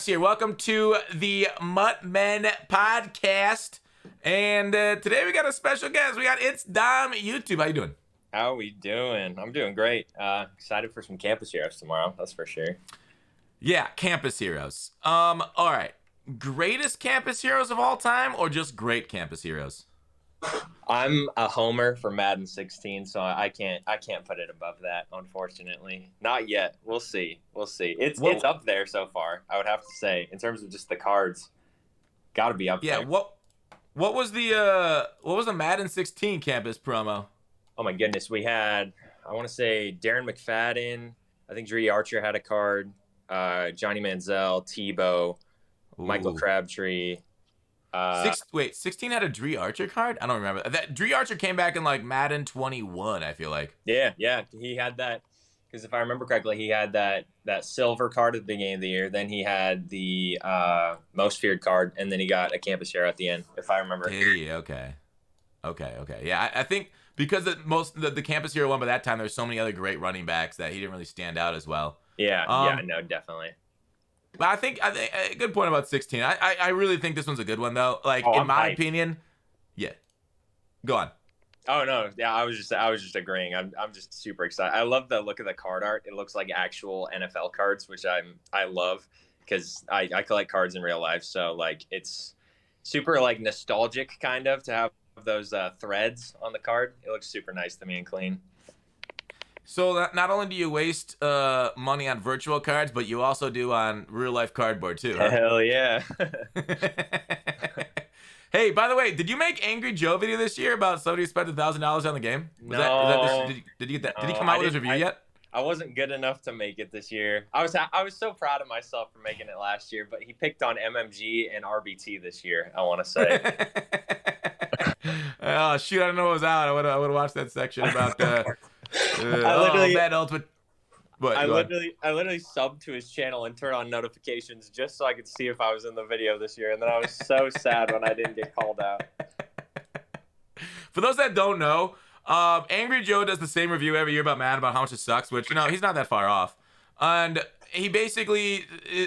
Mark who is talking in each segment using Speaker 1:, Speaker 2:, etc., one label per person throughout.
Speaker 1: Here, welcome to the Mutt Men podcast, and today we got a special guest. We got itsdomyoutube. How you doing?
Speaker 2: How are we doing? I'm doing great. Excited for some campus heroes tomorrow. That's for sure.
Speaker 1: Yeah, campus heroes. All right, greatest campus heroes of all time, or just great campus heroes?
Speaker 2: I'm a homer for Madden 16, so I can't put it above that. Unfortunately, not yet. We'll see. It's up there so far. I would have to say, in terms of just the cards, got to be up there.
Speaker 1: What was the Madden 16 campus promo?
Speaker 2: Oh my goodness, we had, I want to say, Darren McFadden. I think Dre Archer had a card. Johnny Manziel, Tebow, Michael Crabtree.
Speaker 1: 16 had a Dre Archer card? I don't remember. That Dre Archer came back in like Madden 21, I feel like.
Speaker 2: Yeah, he had that, because if I remember correctly, he had that silver card at the beginning of the year. Then he had the most feared card, and then he got a campus share at the end, if I remember.
Speaker 1: Okay. Yeah, I think because the campus hero one by that time, there's so many other great running backs that he didn't really stand out as well.
Speaker 2: Yeah, no, definitely.
Speaker 1: But I think a good point about 16. I really think this one's a good one though. Like in my opinion, yeah. Go on.
Speaker 2: Oh no, yeah, I was just agreeing. I'm just super excited. I love the look of the card art. It looks like actual NFL cards, which I love, because I collect cards in real life. So like it's super like nostalgic kind of to have those threads on the card. It looks super nice to me and clean.
Speaker 1: So not only do you waste money on virtual cards, but you also do on real life cardboard too. Huh?
Speaker 2: Hell yeah.
Speaker 1: Hey, by the way, did you make Angry Joe video this year about somebody who spent $1,000 on the game? Did you get that?
Speaker 2: No,
Speaker 1: did he come out with his review yet?
Speaker 2: I wasn't good enough to make it this year. I was so proud of myself for making it last year, but he picked on MMG and RBT this year, I want to say.
Speaker 1: Oh shoot, I don't know what was out. I would have watched that section about Madden Ultimate.
Speaker 2: I literally subbed to his channel and turned on notifications just so I could see if I was in the video this year, and then I was so sad when I didn't get called out.
Speaker 1: For those that don't know, Angry Joe does the same review every year about Madden, about how much it sucks, which, he's not that far off. And he basically,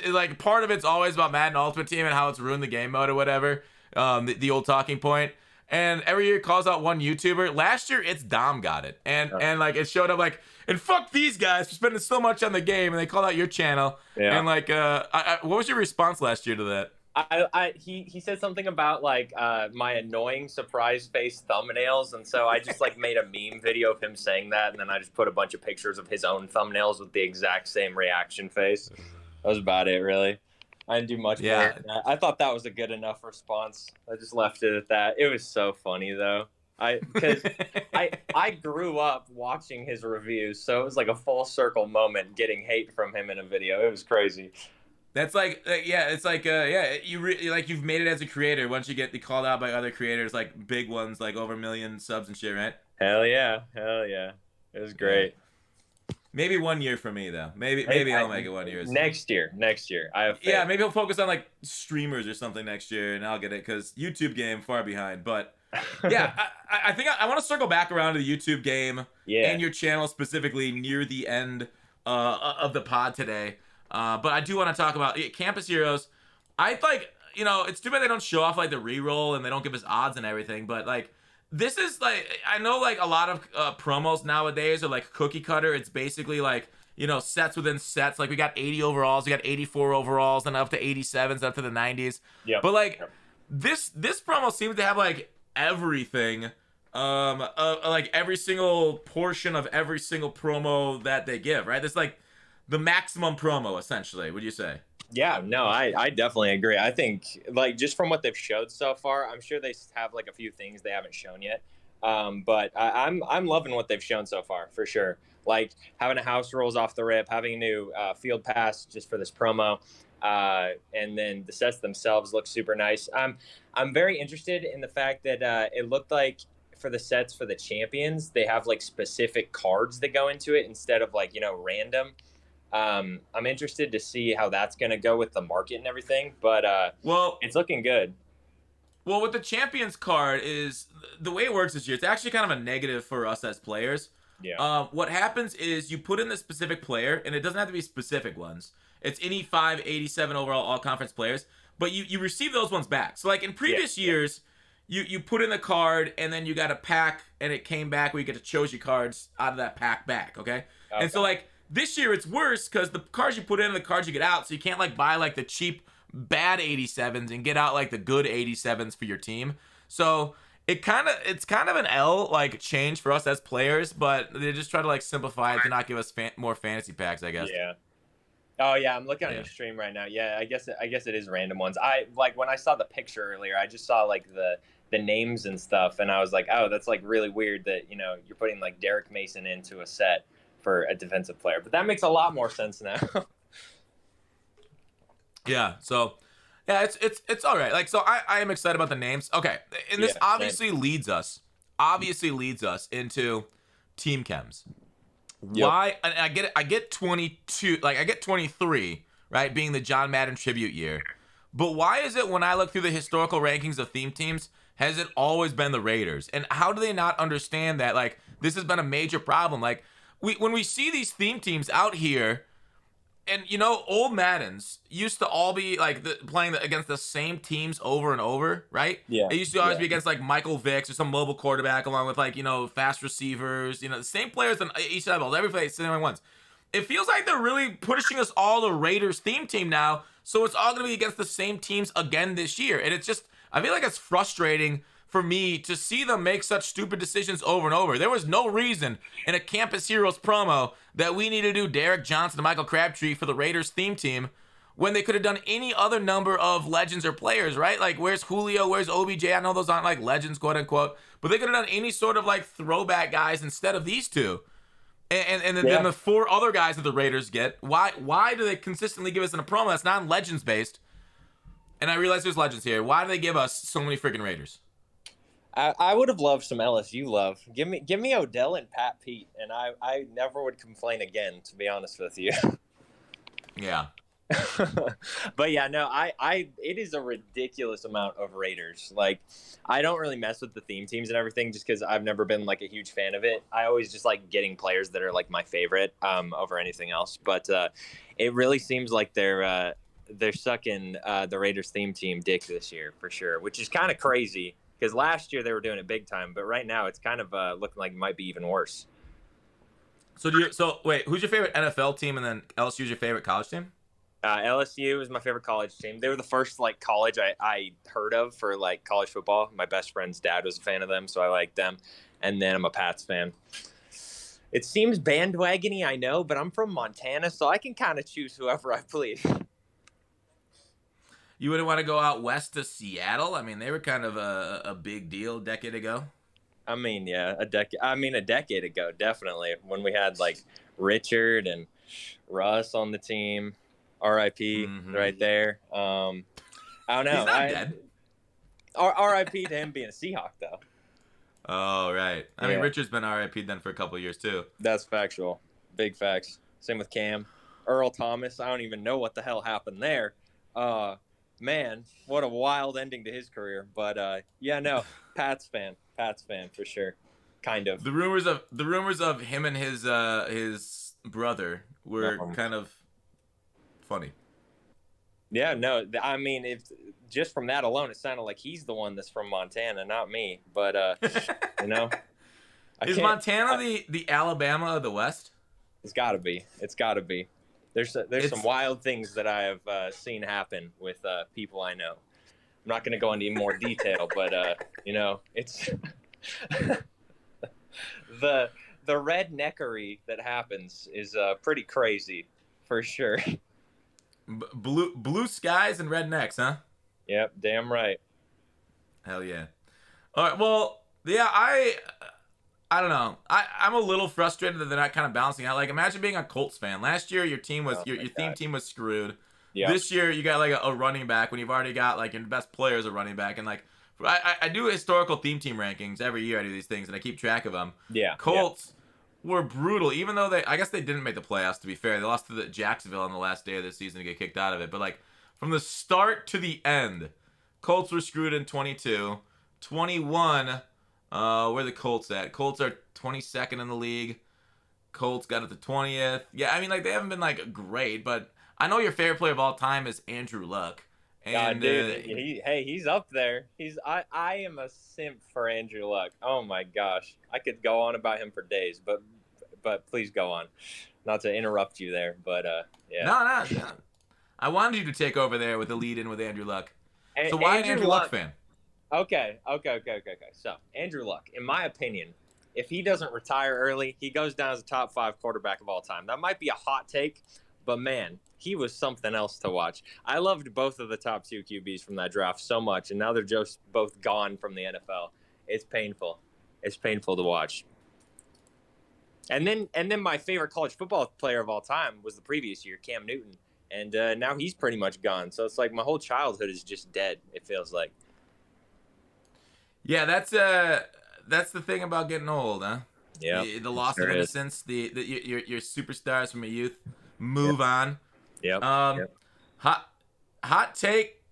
Speaker 1: like, part of it's always about Madden Ultimate Team and how it's ruined the game mode or whatever, the old talking point. And every year it calls out one YouTuber. Last year, it's Dom got it. And like, it showed up like, and fuck these guys for spending so much on the game. And they called out your channel. Yeah. And like, what was your response last year to that?
Speaker 2: He said something about like my annoying surprise face thumbnails, and so I just like made a meme video of him saying that, and then I just put a bunch of pictures of his own thumbnails with the exact same reaction face. That was about it, really. I didn't do much more than that. I thought that was a good enough response. I just left it at that. It was so funny though. Because I grew up watching his reviews, so it was like a full circle moment getting hate from him in a video. It was crazy.
Speaker 1: That's like, it's like, you've made it as a creator once you get called out by other creators, like big ones, like over 1 million subs and shit, right?
Speaker 2: Hell yeah. It was great.
Speaker 1: Maybe 1 year for me though. Maybe I'll make it 1 year.
Speaker 2: Next year. I have faith.
Speaker 1: Yeah, maybe he'll focus on like streamers or something next year, and I'll get it, because YouTube game far behind. But yeah, I think I want to circle back around to the YouTube game and your channel specifically near the end of the pod today. But I do want to talk about Campus Heroes. I like, it's too bad they don't show off like the reroll and they don't give us odds and everything. But like, this is like, I know like a lot of promos nowadays are like cookie cutter. It's basically like, sets within sets. Like we got 80 overalls, we got 84 overalls, and up to 87s, up to the 90s. Yeah. But like this promo seems to have like everything, like every single portion of every single promo that they give, right? It's like the maximum promo, essentially, would you say?
Speaker 2: Yeah, no, I definitely agree. I think, like, just from what they've showed so far, I'm sure they have like a few things they haven't shown yet. But I'm loving what they've shown so far, for sure. Like having a house rolls off the rip, having a new field pass just for this promo, and then the sets themselves look super nice. I'm very interested in the fact that it looked like for the sets for the champions, they have like specific cards that go into it instead of like, random. I'm interested to see how that's going to go with the market and everything, but it's looking good.
Speaker 1: Well, with the Champions card, is the way it works this year, it's actually kind of a negative for us as players.
Speaker 2: Yeah.
Speaker 1: What happens is you put in the specific player, and it doesn't have to be specific ones. It's any 587 overall all conference players, but you receive those ones back. So like in previous years, you put in the card and then you got a pack and it came back where you get to choose your cards out of that pack back, okay? And so like this year it's worse because the cards you put in are the cards you get out, so you can't like buy like the cheap bad 87s and get out like the good 87s for your team. So it's kind of an L like change for us as players, but they just try to like simplify it to not give us more fantasy packs, I guess.
Speaker 2: Yeah. Oh yeah, I'm looking at your stream right now. Yeah, I guess it is random ones. I like when I saw the picture earlier, I just saw like the names and stuff, and I was like, oh, that's like really weird that you're putting like Derek Mason into a set for a defensive player. But that makes a lot more sense now.
Speaker 1: Yeah. So. Yeah, it's all right. Like, so I am excited about the names. Okay, and this obviously leads us into Team Chems. Yep. Why? And I get it. I get 22. Like, I get 23. Right, being the John Madden tribute year. But why is it when I look through the historical rankings of theme teams, has it always been the Raiders? And how do they not understand that? Like, this has been a major problem. Like, when we see these theme teams out here. And, old Maddens used to all be, like, playing against the same teams over and over, right? Yeah. It used to always be against, like, Michael Vicks or some mobile quarterback along with, like, fast receivers. The same players on each level. Every play, same ones. It feels like they're really pushing us all the Raiders theme team now, so it's all going to be against the same teams again this year. And it's just, I feel like it's frustrating for me to see them make such stupid decisions over and over. There was no reason in a Campus Heroes promo that we need to do Derek Johnson and Michael Crabtree for the Raiders theme team when they could have done any other number of legends or players, right? Like, where's Julio? Where's OBJ? I know those aren't like legends, quote unquote, but they could have done any sort of like throwback guys instead of these two. And then the four other guys that the Raiders get. Why do they consistently give us in a promo that's not legends based? And I realize there's legends here. Why do they give us so many freaking Raiders?
Speaker 2: I would have loved some LSU love. Give me Odell and Pat Pete, and I never would complain again, to be honest with you.
Speaker 1: Yeah.
Speaker 2: But yeah, no, it is a ridiculous amount of Raiders. Like, I don't really mess with the theme teams and everything just because I've never been like a huge fan of it. I always just like getting players that are like my favorite over anything else. But it really seems like they're sucking the Raiders theme team dick this year for sure, which is kind of crazy. Because last year they were doing it big time, but right now it's kind of looking like it might be even worse.
Speaker 1: So wait, who's your favorite NFL team, and then LSU's your favorite college team?
Speaker 2: LSU is my favorite college team. They were the first like college I heard of for like college football. My best friend's dad was a fan of them, so I like them. And then I'm a Pats fan. It seems bandwagony, I know, but I'm from Montana, so I can kind of choose whoever I please.
Speaker 1: You wouldn't want to go out west to Seattle? I mean, they were kind of a big deal a decade ago.
Speaker 2: I mean, yeah, a decade ago, definitely, when we had like Richard and Russ on the team. R.I.P. Right there. I don't know.
Speaker 1: He's not dead.
Speaker 2: R.I.P. to him being a Seahawk, though.
Speaker 1: Oh, right. I mean, Richard's been R.I.P. then for a couple of years, too.
Speaker 2: That's factual. Big facts. Same with Cam. Earl Thomas, I don't even know what the hell happened there. Man, what a wild ending to his career. But yeah, no, Pats fan for sure, kind of.
Speaker 1: The rumors of him and his brother were kind of funny.
Speaker 2: Yeah, no, I mean, if just from that alone, it sounded like he's the one that's from Montana, not me. But
Speaker 1: is Montana the Alabama of the West?
Speaker 2: It's got to be. There's some wild things that I have seen happen with people I know. I'm not going to go into more detail, but it's the redneckery that happens is pretty crazy for sure.
Speaker 1: Blue skies and rednecks, huh?
Speaker 2: Yep, damn right.
Speaker 1: Hell yeah. All right, well, yeah, I don't know. I'm a little frustrated that they're not kind of balancing out. Like, imagine being a Colts fan. Last year, your team was your theme team was screwed. Yep. This year, you got like a running back when you've already got like your best player as a running back. And like, I do historical theme team rankings every year. I do these things and I keep track of them.
Speaker 2: Yeah.
Speaker 1: Colts were brutal, even though I guess they didn't make the playoffs. To be fair, they lost to the Jacksonville on the last day of the season to get kicked out of it. But like from the start to the end, Colts were screwed in 22, 21. Where the Colts at? Colts are 22nd in the league. Colts got it to 20th. Yeah, I mean, like, they haven't been, like, great, but I know your favorite player of all time is Andrew Luck. And
Speaker 2: dude, he's up there. I am a simp for Andrew Luck. Oh my gosh, I could go on about him for days, but please go on. Not to interrupt you there, but yeah.
Speaker 1: No. I wanted you to take over there with the lead in with Andrew Luck. So why an Andrew Luck fan?
Speaker 2: Okay. So Andrew Luck, in my opinion, if he doesn't retire early, he goes down as a top 5 quarterback of all time. That might be a hot take, but man, he was something else to watch. I loved both of the top 2 QBs from that draft so much, and now they're just both gone from the NFL. It's painful. It's painful to watch. And then my favorite college football player of all time was the previous year, Cam Newton, and now he's pretty much gone. So it's like my whole childhood is just dead. It feels like.
Speaker 1: Yeah, that's the thing about getting old, huh?
Speaker 2: Yeah,
Speaker 1: the loss of innocence, your superstars from your youth move on.
Speaker 2: Yep.
Speaker 1: Hot take.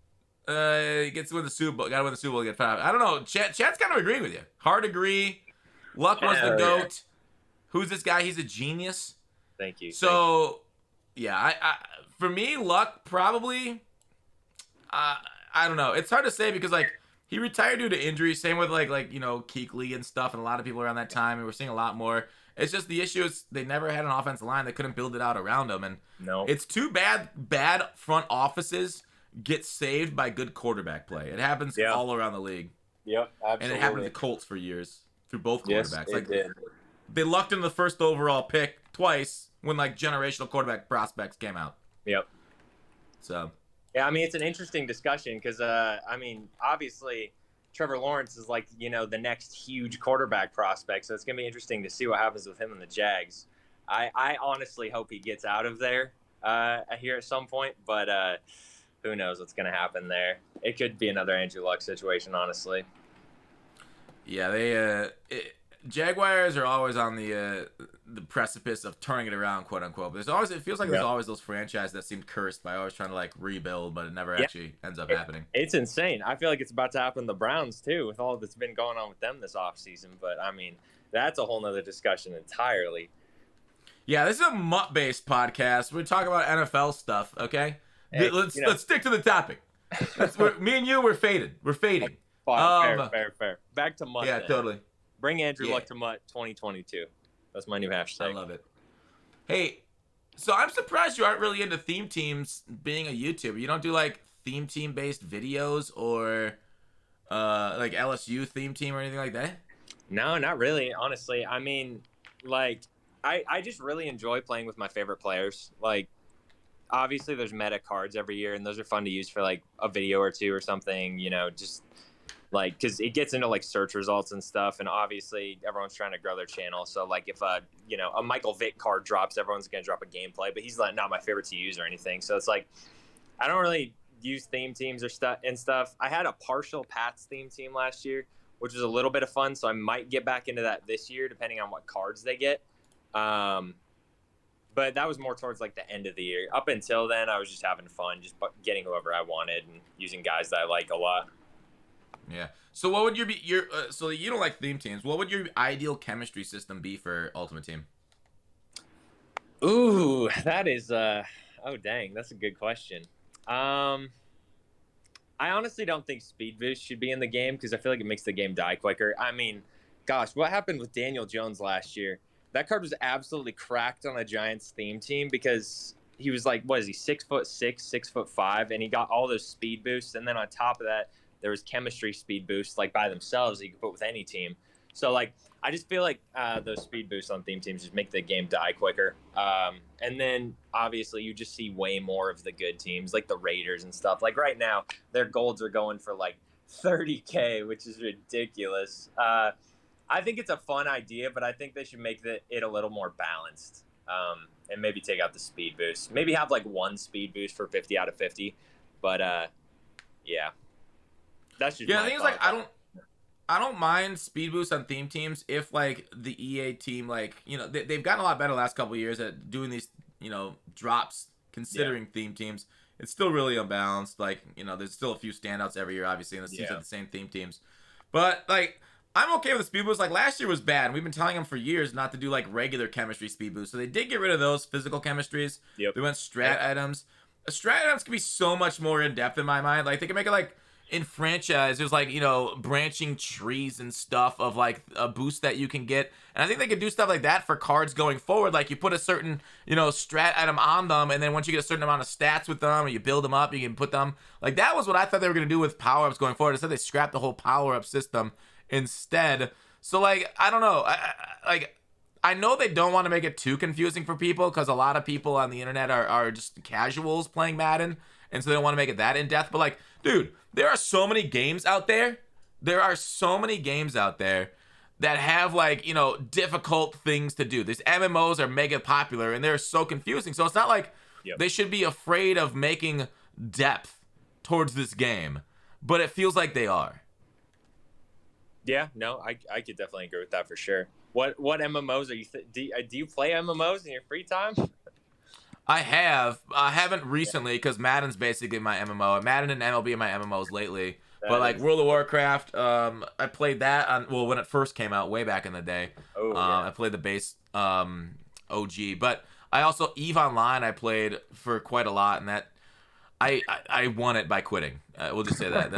Speaker 1: Gets to win the Super Bowl. Got to win the Super Bowl. Get 5. I don't know. Chat's kind of agreeing with you. Hard agree. Luck was the GOAT. Yeah. Who's this guy? He's a genius.
Speaker 2: Thank you.
Speaker 1: So, yeah, I for me, Luck probably. I don't know. It's hard to say because like he retired due to injury. Same with like Kuechly and stuff, and a lot of people around that time. And we're seeing a lot more. It's just the issue is they never had an offensive line. They couldn't build it out around them, and it's too bad. Bad front offices get saved by good quarterback play. It happens all around the league.
Speaker 2: Yep, absolutely.
Speaker 1: And it happened to the Colts for years through both quarterbacks.
Speaker 2: Yes, it did.
Speaker 1: They lucked in the first overall pick twice when like generational quarterback prospects came out.
Speaker 2: Yep.
Speaker 1: So.
Speaker 2: Yeah, I mean it's an interesting discussion because obviously Trevor Lawrence is like the next huge quarterback prospect, so it's gonna be interesting to see what happens with him and the Jags. I honestly hope he gets out of there here at some point, but who knows what's gonna happen there? It could be another Andrew Luck situation, honestly.
Speaker 1: Yeah, Jaguars are always on the precipice of turning it around, quote unquote. But it feels like there's always those franchises that seem cursed by always trying to like rebuild, but it never actually ends up happening.
Speaker 2: It's insane. I feel like it's about to happen to the Browns too, with all that's been going on with them this offseason. But I mean, that's a whole nother discussion entirely.
Speaker 1: Yeah, this is a MUT-based podcast. We're talking about NFL stuff, okay? Hey, let's stick to the topic. Me and you, we're faded. We're fading.
Speaker 2: Fair. Back to MUT.
Speaker 1: Yeah, totally.
Speaker 2: Bring Andrew Luck to MUT 2022. That's my new hashtag.
Speaker 1: I love it. Hey, so I'm surprised you aren't really into theme teams being a YouTuber. You don't do like theme team based videos or like LSU theme team or anything like that?
Speaker 2: No, not really, honestly. I mean, like I just really enjoy playing with my favorite players. Like obviously there's meta cards every year and those are fun to use for like a video or two or something, just like because it gets into like search results and stuff, and obviously everyone's trying to grow their channel. So like if a Michael Vick card drops, everyone's gonna drop a gameplay, but he's like not my favorite to use or anything. So it's like I don't really use theme teams or stuff. I had a partial Pats theme team last year, which was a little bit of fun. So I might get back into that this year, depending on what cards they get. But that was more towards like the end of the year. Up until then, I was just having fun, just getting whoever I wanted and using guys that I like a lot.
Speaker 1: Yeah. So what would your so you don't like theme teams? What would your ideal chemistry system be for Ultimate Team?
Speaker 2: Ooh, that is oh dang, that's a good question. I honestly don't think speed boost should be in the game because I feel like it makes the game die quicker. I mean, gosh, what happened with Daniel Jones last year? That card was absolutely cracked on a Giants theme team because he was like, what is he, 6'6", 6'5", and he got all those speed boosts, and then on top of that, there was chemistry speed boosts like by themselves that you could put with any team. So like I just feel like those speed boosts on theme teams just make the game die quicker. And then obviously you just see way more of the good teams like the Raiders and stuff. Like right now their golds are going for like 30K, which is ridiculous. I think it's a fun idea, but I think they should make it a little more balanced and maybe take out the speed boost. Maybe have like one speed boost for 50 out of 50. But yeah. That's just
Speaker 1: the thing is like I don't mind speed boosts on theme teams if like the EA team like they've gotten a lot better the last couple of years at doing these drops considering theme teams. It's still really unbalanced. Like there's still a few standouts every year obviously, and the teams have the same theme teams. But like I'm okay with the speed boost. Like last year was bad, and we've been telling them for years not to do like regular chemistry speed boosts. So they did get rid of those physical chemistries. They went strat items. strat items can be so much more in depth in my mind. Like they can make it like in franchise, there's like, you know, branching trees and stuff of like a boost that you can get. And I think they could do stuff like that for cards going forward. Like you put a certain, you know, strat item on them, and then once you get a certain amount of stats with them, or you build them up, you can put them. Like that was what I thought they were going to do with power ups going forward. Instead, they scrapped the whole power up system instead. So like, I don't know. I know they don't want to make it too confusing for people because a lot of people on the internet are just casuals playing Madden, and so they don't want to make it that in depth. But like, dude, there are so many games out there. There are so many games out there that have like, you know, difficult things to do. These MMOs are mega popular and they're so confusing. So it's not like they should be afraid of making depth towards this game, but it feels like they are.
Speaker 2: Yeah, no, I could definitely agree with that for sure. What MMOs are you do you play MMOs in your free time?
Speaker 1: I haven't recently because Madden's basically my MMO. Madden and MLB are my MMOs lately. But like World of Warcraft, I played that on when it first came out way back in the day. Oh, yeah. I played the base OG, but I also EVE Online I played for quite a lot, and that I won it by quitting. We'll just say that.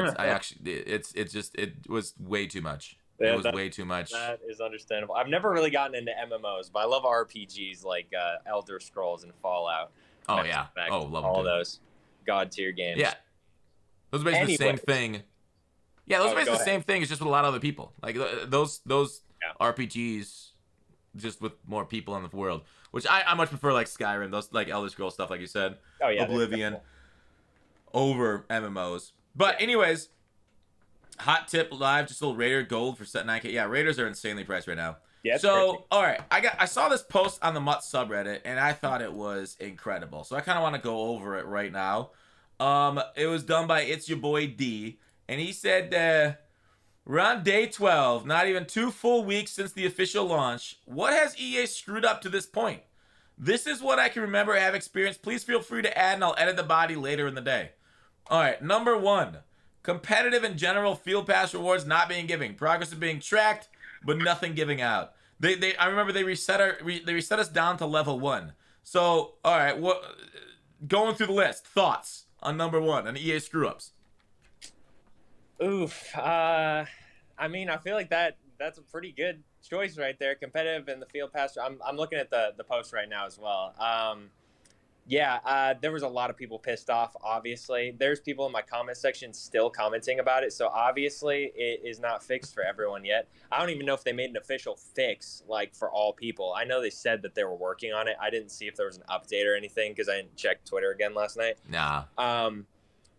Speaker 1: It was way too much.
Speaker 2: Yeah,
Speaker 1: it was way too much.
Speaker 2: That is understandable. I've never really gotten into MMOs, but I love RPGs like Elder Scrolls and Fallout.
Speaker 1: Oh, Mass yeah. Effect, love
Speaker 2: all those god tier games.
Speaker 1: Yeah. Those are basically the same thing. Yeah, those are basically the same thing. It's just with a lot of other people. Like those RPGs, just with more people in the world. Which I much prefer like Skyrim, those like Elder Scrolls stuff, like you said.
Speaker 2: Oh yeah,
Speaker 1: Oblivion over MMOs. But anyways, hot tip live, just a little Raider gold for set 9K. Yeah, Raiders are insanely priced right now.
Speaker 2: Yeah,
Speaker 1: so all right, I saw this post on the Mutt subreddit and I thought it was incredible. So I kind of want to go over it right now. It was done by It's Your Boy D, and he said we're on day 12, not even 2 full weeks since the official launch. What has EA screwed up to this point? This is what I can remember I have experienced. Please feel free to add and I'll edit the body later in the day. All right, number 1. Competitive and general field pass rewards not being given. Progress is being tracked, but nothing giving out. I remember they reset us down to level 1. So, all right, going through the list, thoughts on number 1 on EA screw ups.
Speaker 2: Oof. I mean, I feel like that's a pretty good choice right there. Competitive and the field pass. I'm looking at the post right now as well. There was a lot of people pissed off, obviously. There's people in my comment section still commenting about it, so obviously it is not fixed for everyone yet. I don't even know if they made an official fix, like, for all people. I know they said that they were working on it. I didn't see if there was an update or anything because I didn't check Twitter again last night.
Speaker 1: Nah.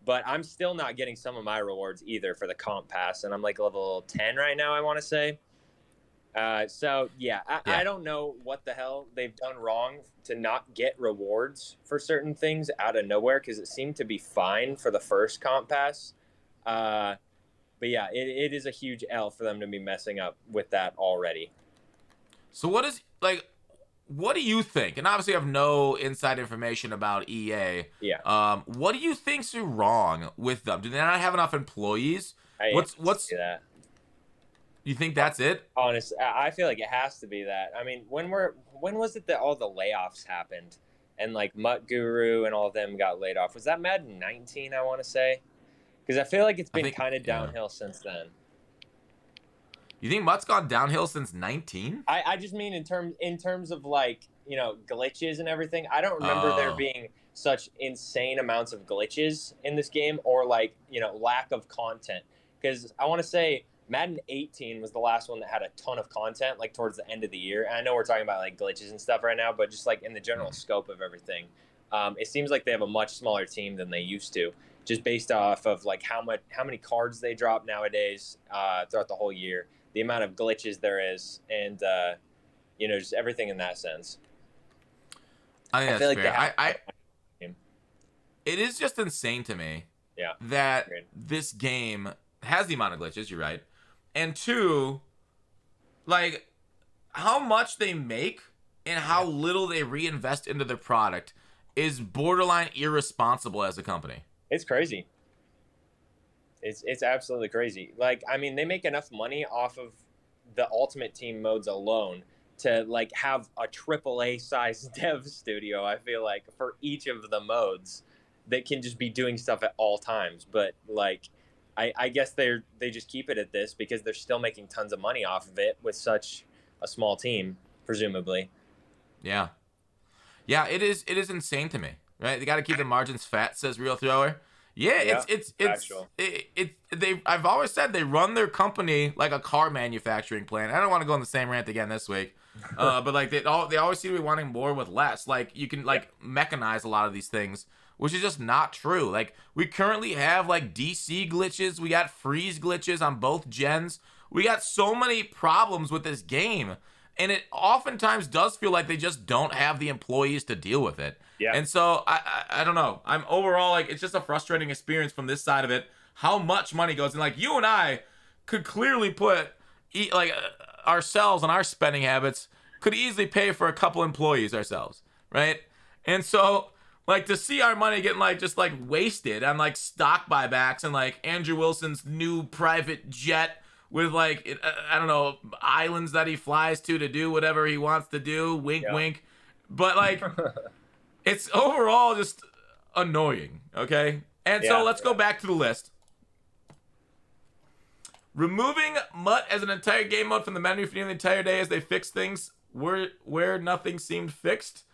Speaker 2: But I'm still not getting some of my rewards either for the comp pass, and I'm like level 10 right now, I want to say. I don't know what the hell they've done wrong to not get rewards for certain things out of nowhere because it seemed to be fine for the first comp pass. But yeah, it is a huge L for them to be messing up with that already.
Speaker 1: So what do you think? And obviously I have no inside information about EA.
Speaker 2: Yeah.
Speaker 1: What do you think's wrong with them? Do they not have enough employees? What's
Speaker 2: that?
Speaker 1: You think that's it?
Speaker 2: Honestly, I feel like it has to be that. I mean, when was it that all the layoffs happened and like Mutt Guru and all of them got laid off? Was that Madden 19, I want to say? Because I feel like it's been kind of downhill since then.
Speaker 1: You think Mutt's gone downhill since 19?
Speaker 2: I just mean in terms of like, you know, glitches and everything. I don't remember there being such insane amounts of glitches in this game or like, you know, lack of content. Because I want to say Madden 18 was the last one that had a ton of content, like towards the end of the year. And I know we're talking about like glitches and stuff right now, but just like in the general scope of everything, it seems like they have a much smaller team than they used to, just based off of like how many cards they drop nowadays throughout the whole year, the amount of glitches there is, and you know, just everything in that sense.
Speaker 1: I think that's fair. It is just insane to me that this game has the amount of glitches, you're right. And 2, like, how much they make and how little they reinvest into their product is borderline irresponsible as a company.
Speaker 2: It's crazy. It's absolutely crazy. Like, I mean, they make enough money off of the Ultimate Team modes alone to, like, have a AAA-sized dev studio, I feel like, for each of the modes that can just be doing stuff at all times. But like, I guess they just keep it at this because they're still making tons of money off of it with such a small team, presumably.
Speaker 1: Yeah. Yeah, it is insane to me, right? They got to keep the margins fat, says Real Thrower. Yeah, I've always said they run their company like a car manufacturing plant. I don't want to go on the same rant again this week. But like they always seem to be wanting more with less. Like you can like mechanize a lot of these things, which is just not true. Like we currently have like DC glitches, we got freeze glitches on both gens. We got so many problems with this game. And it oftentimes does feel like they just don't have the employees to deal with it. Yeah. And so I don't know. I'm overall like it's just a frustrating experience from this side of it. How much money goes in? Like you and I could clearly put ourselves and our spending habits could easily pay for a couple employees ourselves, right? And so like to see our money getting like just like wasted on like stock buybacks and like Andrew Wilson's new private jet with like I don't know islands that he flies to do whatever he wants to do, wink wink, but like it's overall just annoying. Okay, and so let's go back to the list. Removing Mutt as an entire game mode from the menu for the entire day as they fix things where nothing seemed fixed.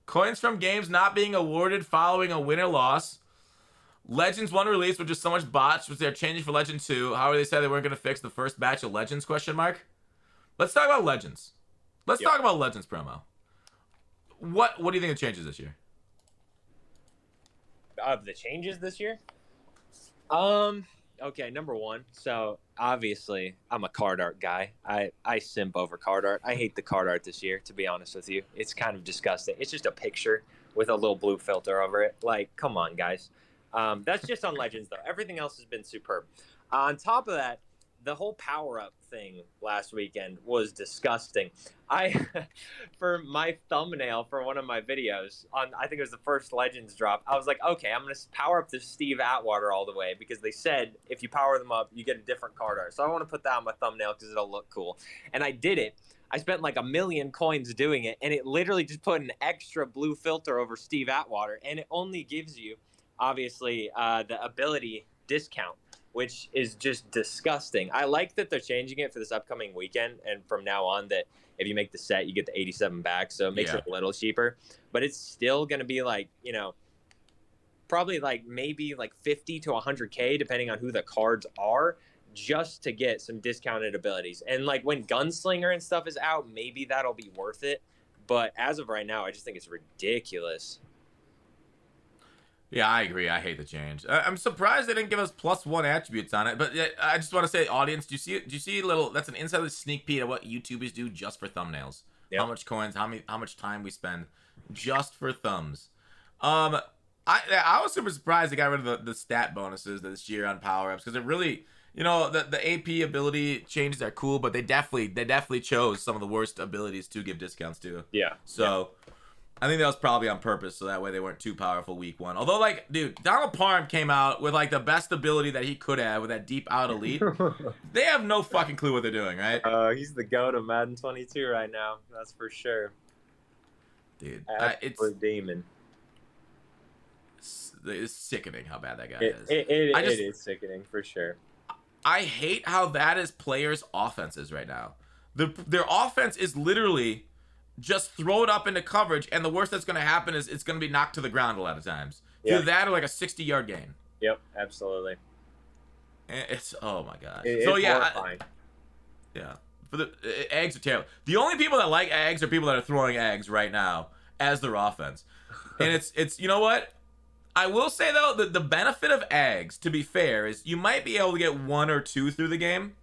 Speaker 1: Coins from games not being awarded following a win or loss. Legends 1 release with just so much botch, which they're changing for Legend 2. However, they said they weren't going to fix the first batch of Legends, ? Let's talk about Legends. Let's talk about Legends promo. What do you think of changes this year?
Speaker 2: Of the changes this year? Okay, number one. So, obviously, I'm a card art guy. I simp over card art. I hate the card art this year, to be honest with you. It's kind of disgusting. It's just a picture with a little blue filter over it. Like, come on, guys. That's just on Legends, though. Everything else has been superb. On top of that, the whole power-up thing last weekend was disgusting. For my thumbnail for one of my videos, I think it was the first Legends drop, I was like, okay, I'm going to power up this Steve Atwater all the way because they said if you power them up, you get a different card art. So I want to put that on my thumbnail because it'll look cool. And I did it. I spent like 1 million coins doing it, and it literally just put an extra blue filter over Steve Atwater, and it only gives you obviously the ability discount, which is just disgusting. I like that they're changing it for this upcoming weekend, and from now on that if you make the set, you get the 87 back, so it makes it a little cheaper. But it's still going to be like, probably like maybe like 50 to 100K, depending on who the cards are, just to get some discounted abilities. And like when Gunslinger and stuff is out, maybe that'll be worth it. But as of right now, I just think it's ridiculous.
Speaker 1: Yeah, I agree. I hate the change. I'm surprised they didn't give us +1 attributes on it. But I just want to say, audience, do you see a little? That's an insider sneak peek of what YouTubers do just for thumbnails. Yep. How much coins? How much time we spend just for thumbs. I was super surprised they got rid of the stat bonuses this year on power ups because it really, the AP ability changes are cool, but they definitely chose some of the worst abilities to give discounts to.
Speaker 2: Yeah.
Speaker 1: So. Yeah. I think that was probably on purpose, so that way they weren't too powerful week 1. Although, like, dude, Donald Parham came out with, like, the best ability that he could have with that deep out elite. They have no fucking clue what they're doing, right?
Speaker 2: He's the GOAT of Madden 22 right now. That's for sure.
Speaker 1: Dude,
Speaker 2: it's a demon.
Speaker 1: It's sickening how bad that guy is.
Speaker 2: It is sickening, for sure.
Speaker 1: I hate how that is players' offenses right now. Their offense is literally... just throw it up into coverage, and the worst that's going to happen is it's going to be knocked to the ground a lot of times. Either that or like a 60-yard gain.
Speaker 2: Yep, absolutely.
Speaker 1: And it's oh my gosh.
Speaker 2: It's horrifying.
Speaker 1: Yeah, for the eggs are terrible. The only people that like eggs are people that are throwing eggs right now as their offense, and it's you know what? I will say though the benefit of eggs, to be fair, is you might be able to get 1 or 2 through the game.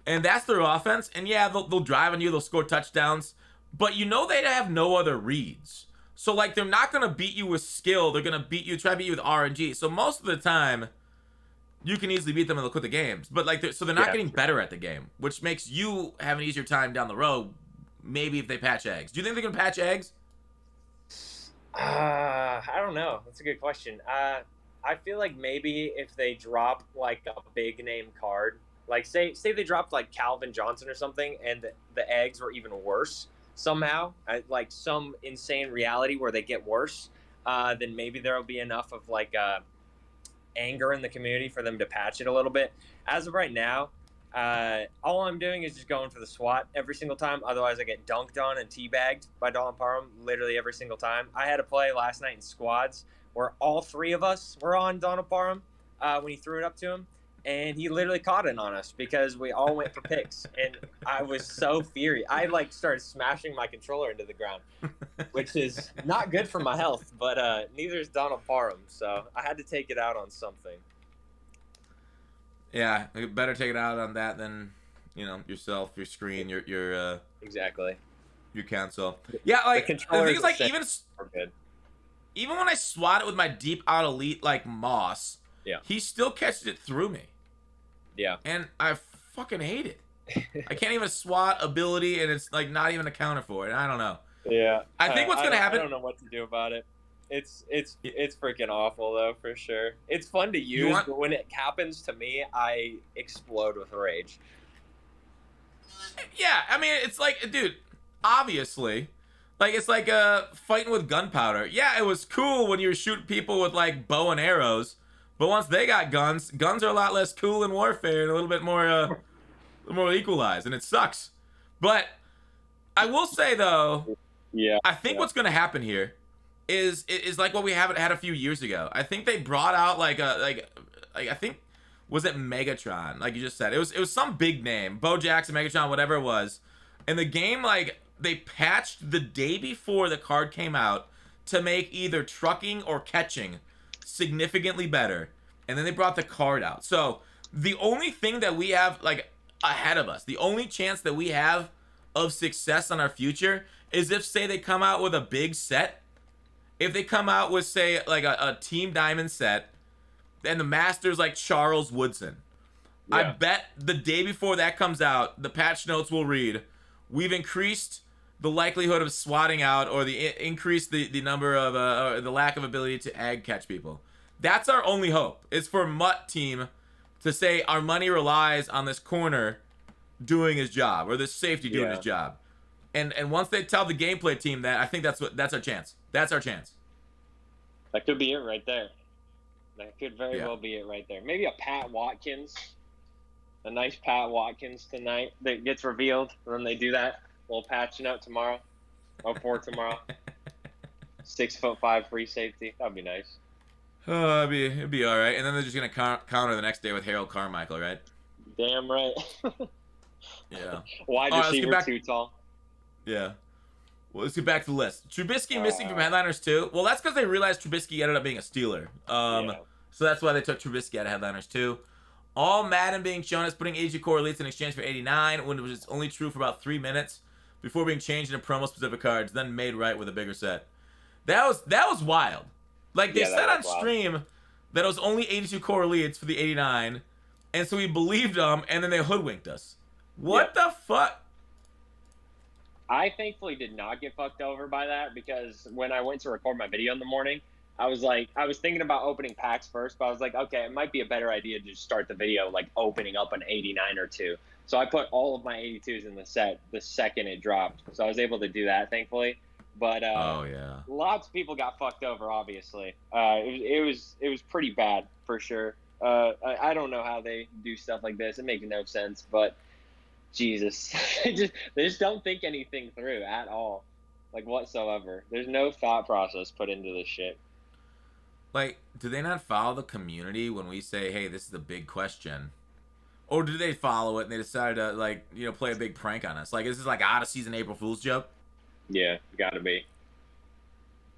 Speaker 1: And that's their offense. And yeah, they'll drive on you. They'll score touchdowns. But they have no other reads. So, like, they're not going to beat you with skill. They're going to try to beat you with RNG. So, most of the time, you can easily beat them and they'll quit the games. But, like, they're not getting better at the game, which makes you have an easier time down the road, maybe if they patch eggs. Do you think they're going to patch eggs?
Speaker 2: I don't know. That's a good question. I feel like maybe if they drop, like, a big-name card, like, say they dropped, like, Calvin Johnson or something, and the eggs were even worse somehow, like some insane reality where they get worse. then maybe there will be enough of like anger in the community for them to patch it a little bit. As of right now, all I'm doing is just going for the SWAT every single time. Otherwise, I get dunked on and teabagged by Donald Parham literally every single time. I had a play last night in squads where all 3 of us were on Donald Parham when he threw it up to him. And he literally caught it on us because we all went for picks. And I was so furious. I like started smashing my controller into the ground, which is not good for my health, but neither is Donald Parham. So I had to take it out on something.
Speaker 1: Yeah, you better take it out on that than, yourself, your screen, your
Speaker 2: exactly.
Speaker 1: Your console. Yeah, like the thing is, like even when I swat it with my deep out elite like Moss, he still catches it through me.
Speaker 2: Yeah.
Speaker 1: And I fucking hate it. I can't even SWAT ability, and it's like not even accounted for. And I don't know.
Speaker 2: Yeah.
Speaker 1: I think what's gonna happen.
Speaker 2: I don't know what to do about it. It's freaking awful though, for sure. It's fun to use, but when it happens to me, I explode with rage.
Speaker 1: Yeah, I mean, it's like, dude, obviously, like it's like fighting with gunpowder. Yeah, it was cool when you were shooting people with like bow and arrows. But once they got guns are a lot less cool in warfare and a little bit more equalized, and it sucks. But I will say though, I think what's gonna happen here is like what we haven't had a few years ago. I think they brought out like I think was it Megatron, like you just said. It was some big name, Bo Jackson, Megatron, whatever it was. And the game, like, they patched the day before the card came out to make either trucking or catching significantly better, and then they brought the card out. So the only thing that we have like ahead of us, the only chance that we have of success on our future is if, say, they come out with a big set. If they come out with, say, like a Team Diamond set, and the master's like Charles Woodson, I bet the day before that comes out, the patch notes will read, "We've increased the likelihood of swatting out, or increase the number of or the lack of ability to ag catch people." That's our only hope. It's for Mutt Team to say our money relies on this corner doing his job, or this safety doing his job. And once they tell the gameplay team that, I think that's our chance. That's our chance.
Speaker 2: That could be it right there. That could very well be it right there. Maybe a Pat Watkins, a nice Pat Watkins tonight that gets revealed, and then they do that. We'll patch it out tomorrow. Oh, for tomorrow. 6'5" free safety. That'd be nice.
Speaker 1: Oh, it'd be all right. And then they're just gonna counter the next day with Harold Carmichael, right?
Speaker 2: Damn right.
Speaker 1: Yeah.
Speaker 2: Wide receiver too tall.
Speaker 1: Yeah. Well, let's get back to the list. Trubisky missing from Headliners too. Well, that's because they realized Trubisky ended up being a Steeler. So that's why they took Trubisky out of Headliners too. All Madden being shown as putting 82 core elites in exchange for 89, when it was only true for about 3 minutes before being changed into promo specific cards, then made right with a bigger set. That was wild. Like, they said on stream that it was only 82 core elites for the 89, and so we believed them, and then they hoodwinked us. What the fuck?
Speaker 2: I thankfully did not get fucked over by that, because when I went to record my video in the morning, I was thinking about opening packs first, but I was like, okay, it might be a better idea to just start the video like opening up an 89 or 2. So I put all of my 82s in the set the second it dropped. So I was able to do that, thankfully. But lots of people got fucked over, obviously. It was pretty bad, for sure. I don't know how they do stuff like this. It makes no sense, but Jesus. they just don't think anything through at all, like, whatsoever. There's no thought process put into this shit.
Speaker 1: Like, do they not follow the community when we say, hey, this is a big question? Or do they follow it and they decided to, like, play a big prank on us? Like, is this like out of season April Fool's joke?
Speaker 2: Yeah, gotta be.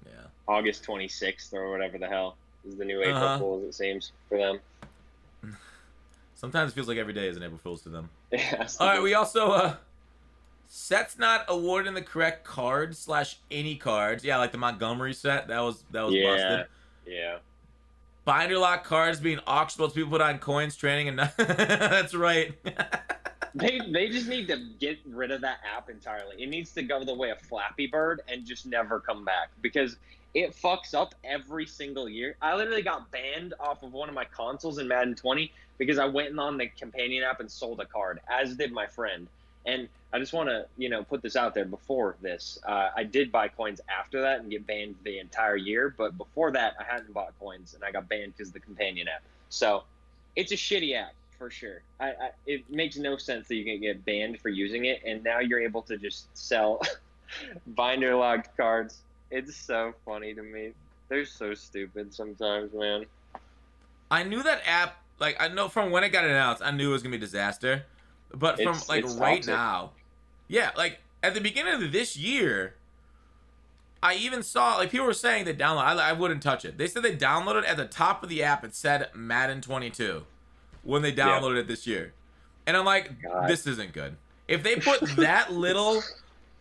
Speaker 1: Yeah.
Speaker 2: August 26th or whatever the hell is the new April Fool's, it seems, for them.
Speaker 1: Sometimes it feels like every day is an April Fool's to them.
Speaker 2: Yeah.
Speaker 1: All right, we also, sets not awarding the correct cards / any cards. Yeah, like the Montgomery set, that was busted.
Speaker 2: Yeah.
Speaker 1: Binder lock cards being auctionable to people put on coins, training, and that's right.
Speaker 2: They just need to get rid of that app entirely. It needs to go the way of Flappy Bird and just never come back, because it fucks up every single year. I literally got banned off of one of my consoles in Madden 20 because I went on the companion app and sold a card, as did my friend. And I just want to, put this out there before this. I did buy coins after that and get banned the entire year. But before that, I hadn't bought coins and I got banned because of the companion app. So it's a shitty app for sure. It makes no sense that you can get banned for using it. And now you're able to just sell binder locked cards. It's so funny to me. They're so stupid sometimes, man.
Speaker 1: I knew that app, like, I know from when it got announced, I knew it was going to be a disaster. But from, like, right toxic. Now, yeah, like, at the beginning of this year, I even saw, like, people were saying they download. I wouldn't touch it. They said they downloaded at the top of the app. It said Madden 22 when they downloaded it this year. And I'm like, this isn't good. If they put that little,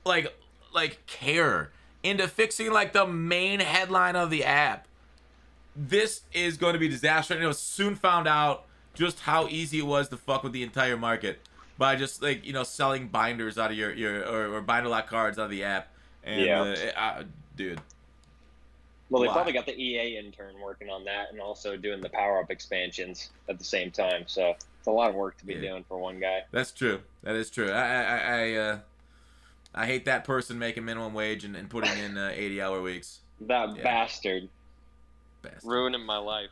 Speaker 1: like care into fixing, like, the main headline of the app, this is going to be disaster. And it was soon found out just how easy it was to fuck with the entire market by just, like, selling binders out of your or binder lock cards out of the app. And dude.
Speaker 2: Well, they probably got the EA intern working on that and also doing the power up expansions at the same time. So it's a lot of work to be doing for one guy.
Speaker 1: That's true. That is true. I hate that person making minimum wage and putting in 80-hour weeks.
Speaker 2: That bastard. Ruining my life.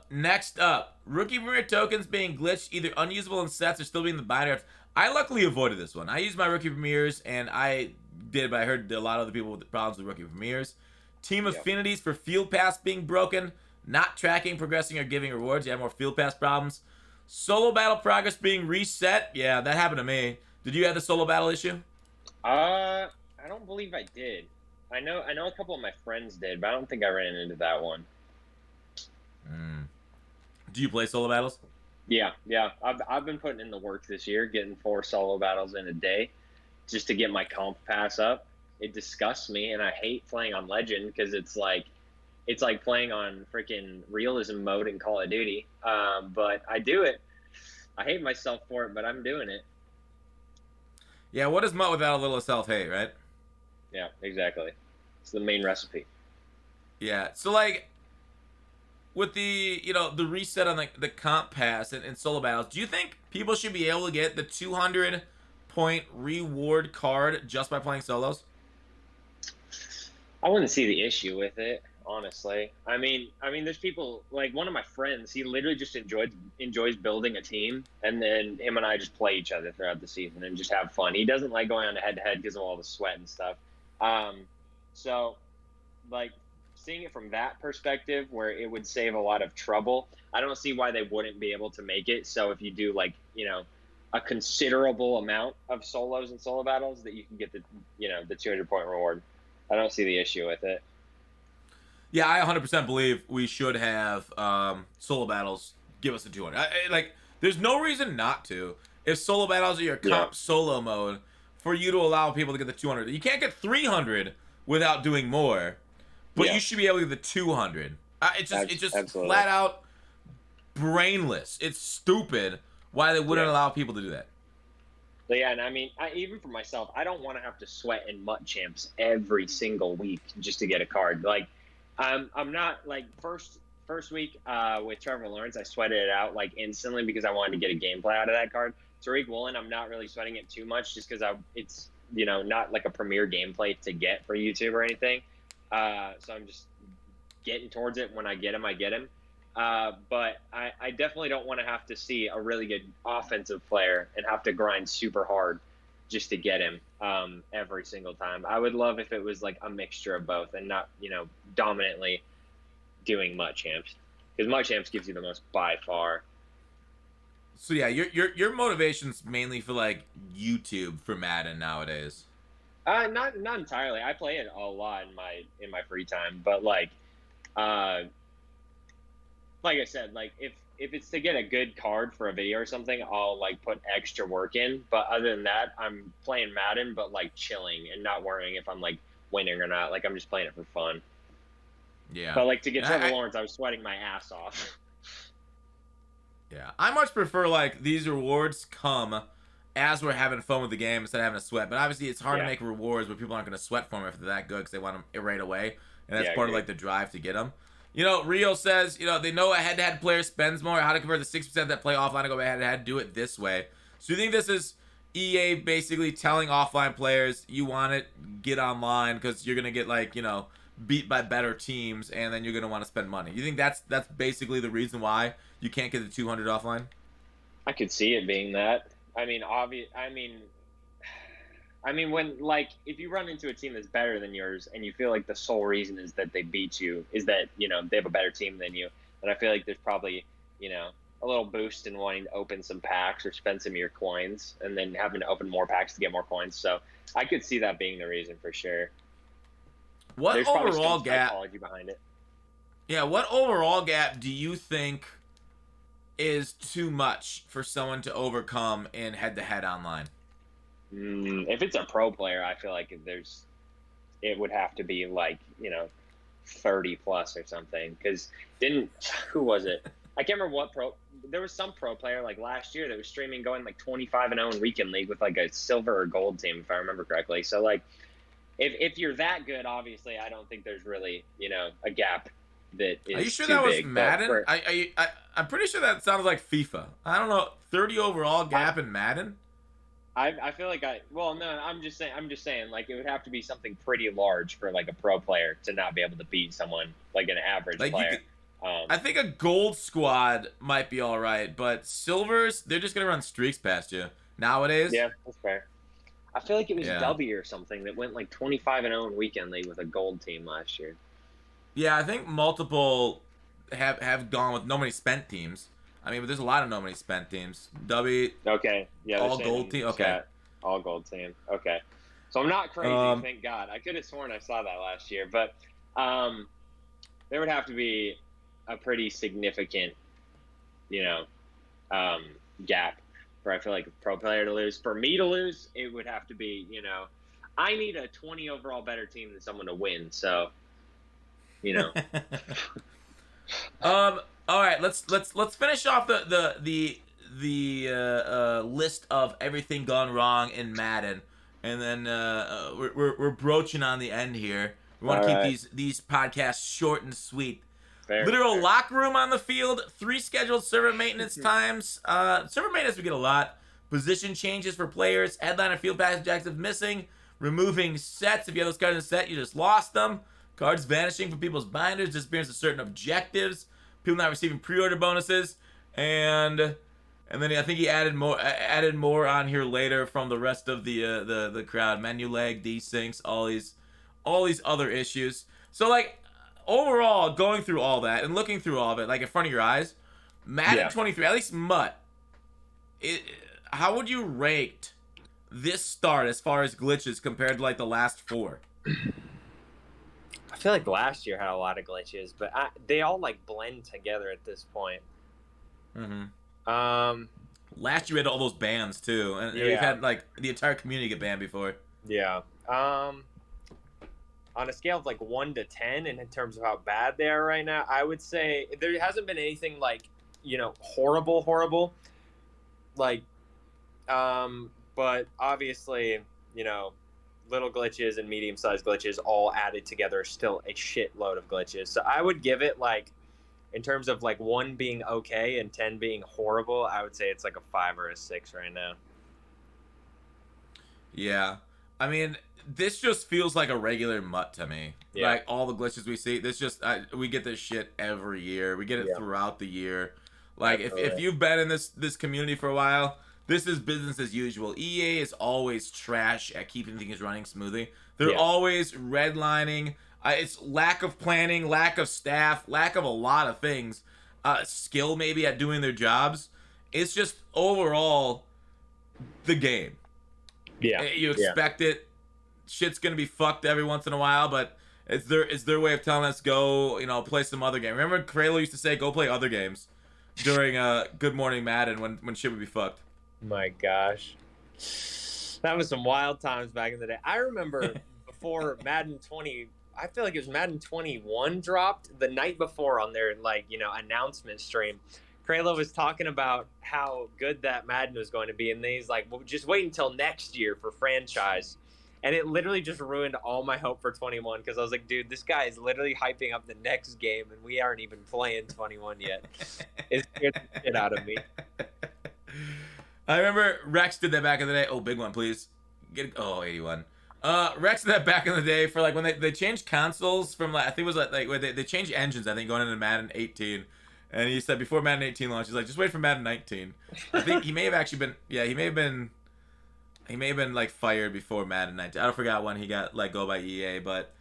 Speaker 1: Next up, rookie premiere tokens being glitched, either unusable in sets or still being the binder. I luckily avoided this one. I used my rookie premieres, and I did, but I heard a lot of other people with problems with rookie premieres. Team affinities for field pass being broken, not tracking, progressing, or giving rewards. You have more field pass problems. Solo battle progress being reset. Yeah, that happened to me. Did you have the solo battle issue?
Speaker 2: I don't believe I did. I know a couple of my friends did, but I don't think I ran into that one.
Speaker 1: Do you play solo battles?
Speaker 2: Yeah. I've been putting in the work this year, getting 4 solo battles in a day just to get my comp pass up. It disgusts me, and I hate playing on Legend because it's like playing on freaking realism mode in Call of Duty. But I do it. I hate myself for it, but I'm doing it.
Speaker 1: Yeah, what is MUT without a little self-hate, right?
Speaker 2: Yeah, exactly. It's the main recipe.
Speaker 1: Yeah, so, like, with the, the reset on the comp pass and solo battles, do you think people should be able to get the 200-point reward card just by playing solos?
Speaker 2: I wouldn't see the issue with it, honestly. I mean, there's people, like one of my friends, he literally just enjoys building a team, and then him and I just play each other throughout the season and just have fun. He doesn't like going on head-to-head because of all the sweat and stuff. So, like, seeing it from that perspective where it would save a lot of trouble, I don't see why they wouldn't be able to make it so if you do, like, a considerable amount of solos and solo battles that you can get the 200-point reward. I don't see the issue with it.
Speaker 1: Yeah, I 100% believe we should have solo battles give us the 200. There's no reason not to. If solo battles are your comp solo mode, for you to allow people to get the 200. You can't get 300 without doing more, but you should be able to get the 200. It's just absolutely. Flat out brainless. It's stupid why they wouldn't allow people to do that.
Speaker 2: But yeah, and I mean, even for myself, I don't want to have to sweat in MUT Champs every single week just to get a card. Like, I'm not, like, first week with Trevor Lawrence, I sweated it out, like, instantly because I wanted to get a gameplay out of that card. Tariq Woolen, I'm not really sweating it too much just because it's, not like a premier gameplay to get for YouTube or anything. So I'm just getting towards it. When I get him, I get him. But I definitely don't want to have to see a really good offensive player and have to grind super hard just to get him every single time. I would love if it was like a mixture of both and not, dominantly doing MUT Champs, because MUT Champs gives you the most by far.
Speaker 1: So yeah, your motivation's mainly for like YouTube for Madden nowadays.
Speaker 2: Not entirely. I play it a lot in my free time, but like I said, like if it's to get a good card for a video or something, I'll like put extra work in. But other than that, I'm playing Madden, but like chilling and not worrying if I'm like winning or not. Like I'm just playing it for fun.
Speaker 1: Yeah.
Speaker 2: But like to get Trevor Lawrence, I was sweating my ass off.
Speaker 1: Yeah, I much prefer like these rewards come as we're having fun with the game instead of having to sweat. But obviously, it's hard to make rewards where people aren't going to sweat for them if they're that good because they want them right away, and that's part of like the drive to get them. Rio says, they know a head-to-head player spends more. How to convert the 6% that play offline to go head-to-head? Do it this way. So you think this is EA basically telling offline players you want it, get online because you're gonna get like, you know, beat by better teams, and then you're gonna want to spend money. You think that's basically the reason why you can't get the 200 offline?
Speaker 2: I could see it being that. I mean, when, like, if you run into a team that's better than yours and you feel like the sole reason is that they beat you is that, you know, they have a better team than you, then I feel like there's probably, you know, a little boost in wanting to open some packs or spend some of your coins and then having to open more packs to get more coins. So I could see that being the reason for sure.
Speaker 1: What
Speaker 2: There's
Speaker 1: overall gap?
Speaker 2: Psychology behind it.
Speaker 1: Yeah, what overall gap do you think is too much for someone to overcome in head-to-head online?
Speaker 2: If it's a pro player, I feel like it would have to be like, you know, 30 plus or something. Because who was it? I can't remember what pro. There was some pro player like last year that was streaming going like 25-0 in weekend league with like a silver or gold team, if I remember correctly. So like, if you're that good, obviously, I don't think there's really, you know, a gap that is.
Speaker 1: Are you sure
Speaker 2: too
Speaker 1: that was
Speaker 2: big,
Speaker 1: Madden? I'm pretty sure that sounds like FIFA. I don't know. 30 overall gap in Madden.
Speaker 2: I feel like I'm just saying like it would have to be something pretty large for like a pro player to not be able to beat someone like an average player.
Speaker 1: I think a gold squad might be all right, but silvers, they're just gonna run streaks past you nowadays.
Speaker 2: Yeah, that's fair. I feel like it was W or something that went like 25-0 in weekend league with a gold team last year.
Speaker 1: Yeah, I think multiple have gone with no money spent teams. I mean, but there's a lot of no money spent teams. W.
Speaker 2: Okay. Yeah.
Speaker 1: All gold team. Okay.
Speaker 2: All gold team. Okay. So I'm not crazy. Thank God. I could have sworn I saw that last year, but there would have to be a pretty significant, you know, gap for I feel like a pro player to lose. For me to lose, it would have to be, you know, I need a 20 overall better team than someone to win. So, you know.
Speaker 1: All right, let's finish off the list of everything gone wrong in Madden, and then we're broaching on the end here. We want to keep these podcasts short and sweet. Literal locker room on the field, 3 scheduled server maintenance times. Server maintenance we get a lot. Position changes for players, headline and field pass objective missing, removing sets. If you have those cards in a set, you just lost them. Cards vanishing from people's binders, disappearance of certain objectives. People not receiving pre-order bonuses, and then I think he added more on here later from the rest of the crowd. Menu lag, desyncs, all these other issues. So like overall, going through all that and looking through all of it, like in front of your eyes, Madden 23, at least Mutt. How would you rate this start as far as glitches compared to like the last 4?
Speaker 2: I feel like last year had a lot of glitches, but they all like blend together at this point.
Speaker 1: Last year we had all those bans too, and we've had like the entire community get banned before.
Speaker 2: Yeah. On a scale of like 1 to 10, and in terms of how bad they are right now, I would say there hasn't been anything like, you know, horrible. Like, but obviously, you know, little glitches and medium-sized glitches all added together are still a shitload of glitches. So I would give it like, in terms of like 1 being okay and 10 being horrible, I would say it's like a 5 or a 6 right now.
Speaker 1: Yeah, I mean, this just feels like a regular Mutt to me. Yeah. Like all the glitches we see, this just we get this shit every year. We get it throughout the year. Like if you've been in this community for a while, this is business as usual. EA is always trash at keeping things running smoothly. They're always redlining. It's lack of planning, lack of staff, lack of a lot of things. Skill maybe at doing their jobs. It's just overall the game. Yeah, you expect it. Shit's gonna be fucked every once in a while, but it's their way of telling us go, you know, play some other game. Remember, Kralo used to say, "Go play other games" during Good Morning Madden when shit would be fucked.
Speaker 2: My gosh, that was some wild times back in the day. I remember before Madden 20, I feel like it was Madden 21 dropped the night before on their like, you know, announcement stream. Kralo was talking about how good that Madden was going to be, and then he's like, well, just wait until next year for franchise. And it literally just ruined all my hope for 21, because I was like, dude, this guy is literally hyping up the next game, and we aren't even playing 21 yet. It scared the shit out of me.
Speaker 1: I remember Rex did that back in the day. Oh, big one, please. Oh, 81. Rex did that back in the day for like when they changed consoles from like I think it was like when they changed engines. I think going into Madden 18, and he said before Madden 18 launched, he's like just wait for Madden 19. I think he may have actually been he may have been like fired before Madden 19. I don't forgot when he got let go by EA, but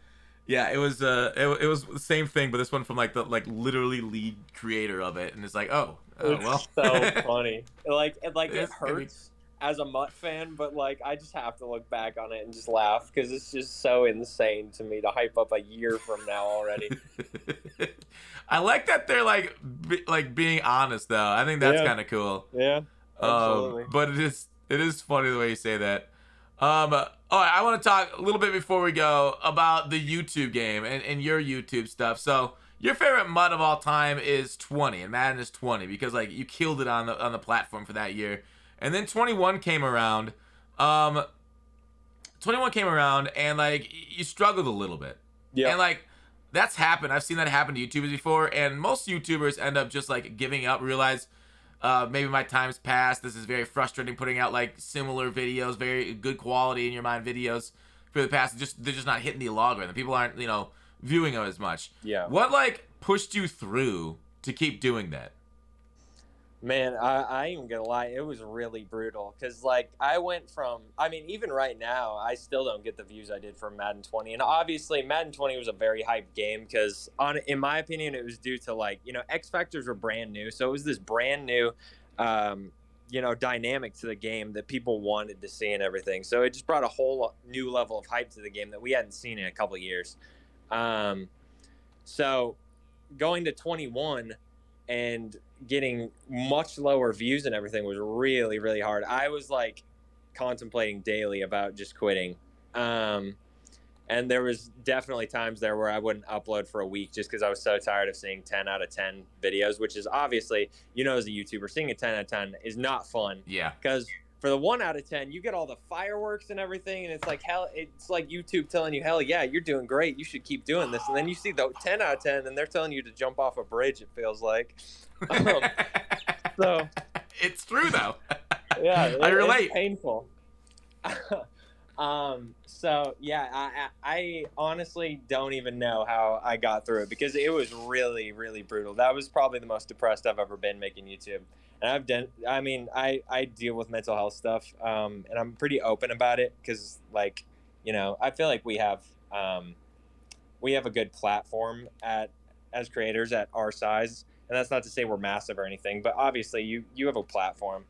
Speaker 1: yeah, it was it was the same thing, but this one from like the like literally lead creator of it, and it's like oh well.
Speaker 2: It's so funny. It
Speaker 1: It's gonna be
Speaker 2: hurts as a Mutt fan, but like I just have to look back on it and just laugh because it's just so insane to me to hype up a year from now already.
Speaker 1: I like that they're like being honest though. I think that's kind of cool.
Speaker 2: Yeah, absolutely.
Speaker 1: But it is funny the way you say that. All right, I want to talk a little bit before we go about the YouTube game and your YouTube stuff. So your favorite MUT of all time is 20, and Madden is 20 because like you killed it on the platform for that year. And then 21 came around. 21 came around and like you struggled a little bit. Yeah. And like that's happened. I've seen that happen to YouTubers before, and most YouTubers end up just like giving up, realize maybe my time's passed. This is very frustrating putting out like similar videos, very good quality in your mind videos for the past. They're just not hitting the algorithm. People aren't, viewing them as much.
Speaker 2: Yeah.
Speaker 1: What like pushed you through to keep doing that?
Speaker 2: Man, I ain't gonna lie, it was really brutal because like I went from, even right now, I still don't get the views I did for Madden 20, and obviously Madden 20 was a very hyped game because in my opinion, it was due to like X Factors were brand new, so it was this brand new, dynamic to the game that people wanted to see and everything. So it just brought a whole new level of hype to the game that we hadn't seen in a couple of years. So going to 21 and getting much lower views and everything was really, really hard. I was like contemplating daily about just quitting. And there was definitely times there where I wouldn't upload for a week just because I was so tired of seeing 10 out of 10 videos, which is obviously, as a YouTuber, seeing a 10 out of 10 is not fun.
Speaker 1: Yeah.
Speaker 2: Because for the 1 out of 10, you get all the fireworks and everything, and it's like it's like YouTube telling you, hell yeah, you're doing great, you should keep doing this. And then you see the 10 out of 10, and they're telling you to jump off a bridge, it feels like. So
Speaker 1: it's true though.
Speaker 2: Yeah,
Speaker 1: I relate.
Speaker 2: It's painful. So yeah, I honestly don't even know how I got through it because it was really, really brutal. That was probably the most depressed I've ever been making YouTube. And I deal with mental health stuff, and I'm pretty open about it because like, I feel like we have a good platform as creators at our size. And that's not to say we're massive or anything, but obviously you have a platform.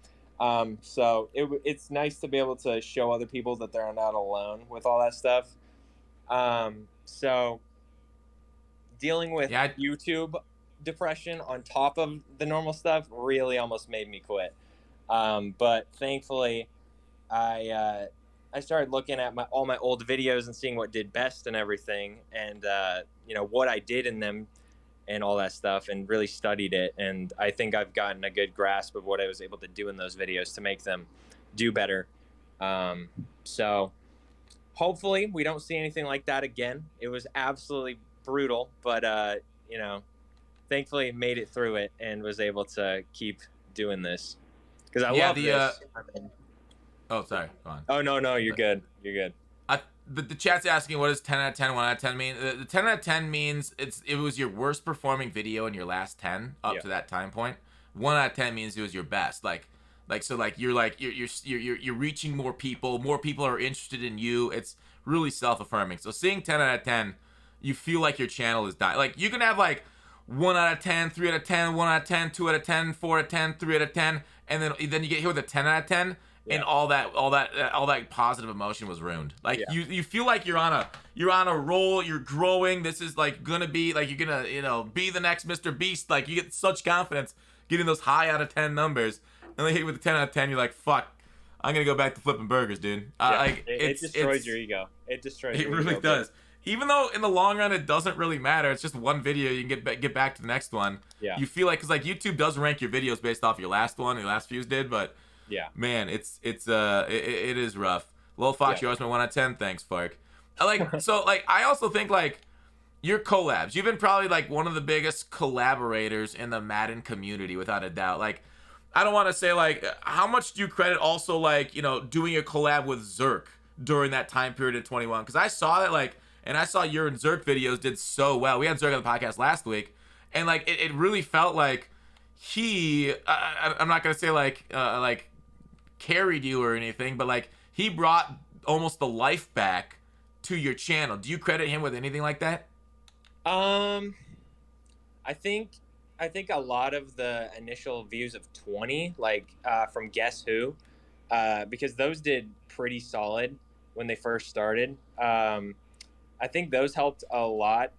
Speaker 2: So it's nice to be able to show other people that they're not alone with all that stuff. So dealing with YouTube depression on top of the normal stuff really almost made me quit. But thankfully, I started looking at all my old videos and seeing what did best and everything, and what I did in them and all that stuff, and really studied it. And I think I've gotten a good grasp of what I was able to do in those videos to make them do better. So hopefully we don't see anything like that again. It was absolutely brutal, but thankfully made it through it and was able to keep doing this because I love this.
Speaker 1: Oh, sorry. Go on.
Speaker 2: Oh, no, you're good. You're good.
Speaker 1: The chat's asking what does 10 out of 10, 1 out of 10 mean? The 10 out of 10 means it was your worst performing video in your last 10 up to that time point. 1 out of 10 means it was your best. You're reaching more people are interested in you. It's really self-affirming. So seeing 10 out of 10, you feel like your channel is dying. Like you can have like 1 out of 10, 3 out of 10, 1 out of 10, 2 out of 10, 4 out of 10, 3 out of 10, and then you get hit with a 10 out of 10. Yeah. And all that positive emotion was ruined. Like you feel like you're on a roll. You're growing. This is like gonna be like you're gonna be the next Mr. Beast. Like you get such confidence getting those high out of 10 numbers, and they hit you with a 10 out of 10. You're like, fuck, I'm gonna go back to flipping burgers, dude.
Speaker 2: It destroys your ego. It destroys.
Speaker 1: It really does. Even though in the long run it doesn't really matter. It's just one video. You can get back to the next one. Yeah. You feel like because like YouTube does rank your videos based off your last one. Your last few did, but. Yeah, man, it is rough. Lil Fox, you always my 1 out of 10. Thanks, Fark. I also think like your collabs. You've been probably like one of the biggest collaborators in the Madden community without a doubt. Like I don't want to say like how much do you credit also like doing a collab with Zerk during that time period in 21? Because I saw that like, and I saw your and Zerk videos did so well. We had Zerk on the podcast last week, and like it really felt like I'm not gonna say like carried you or anything, but like he brought almost the life back to your channel. Do you credit him with anything like that?
Speaker 2: I think a lot of the initial views of 20, like from Guess Who, because those did pretty solid when they first started. I think those helped a lot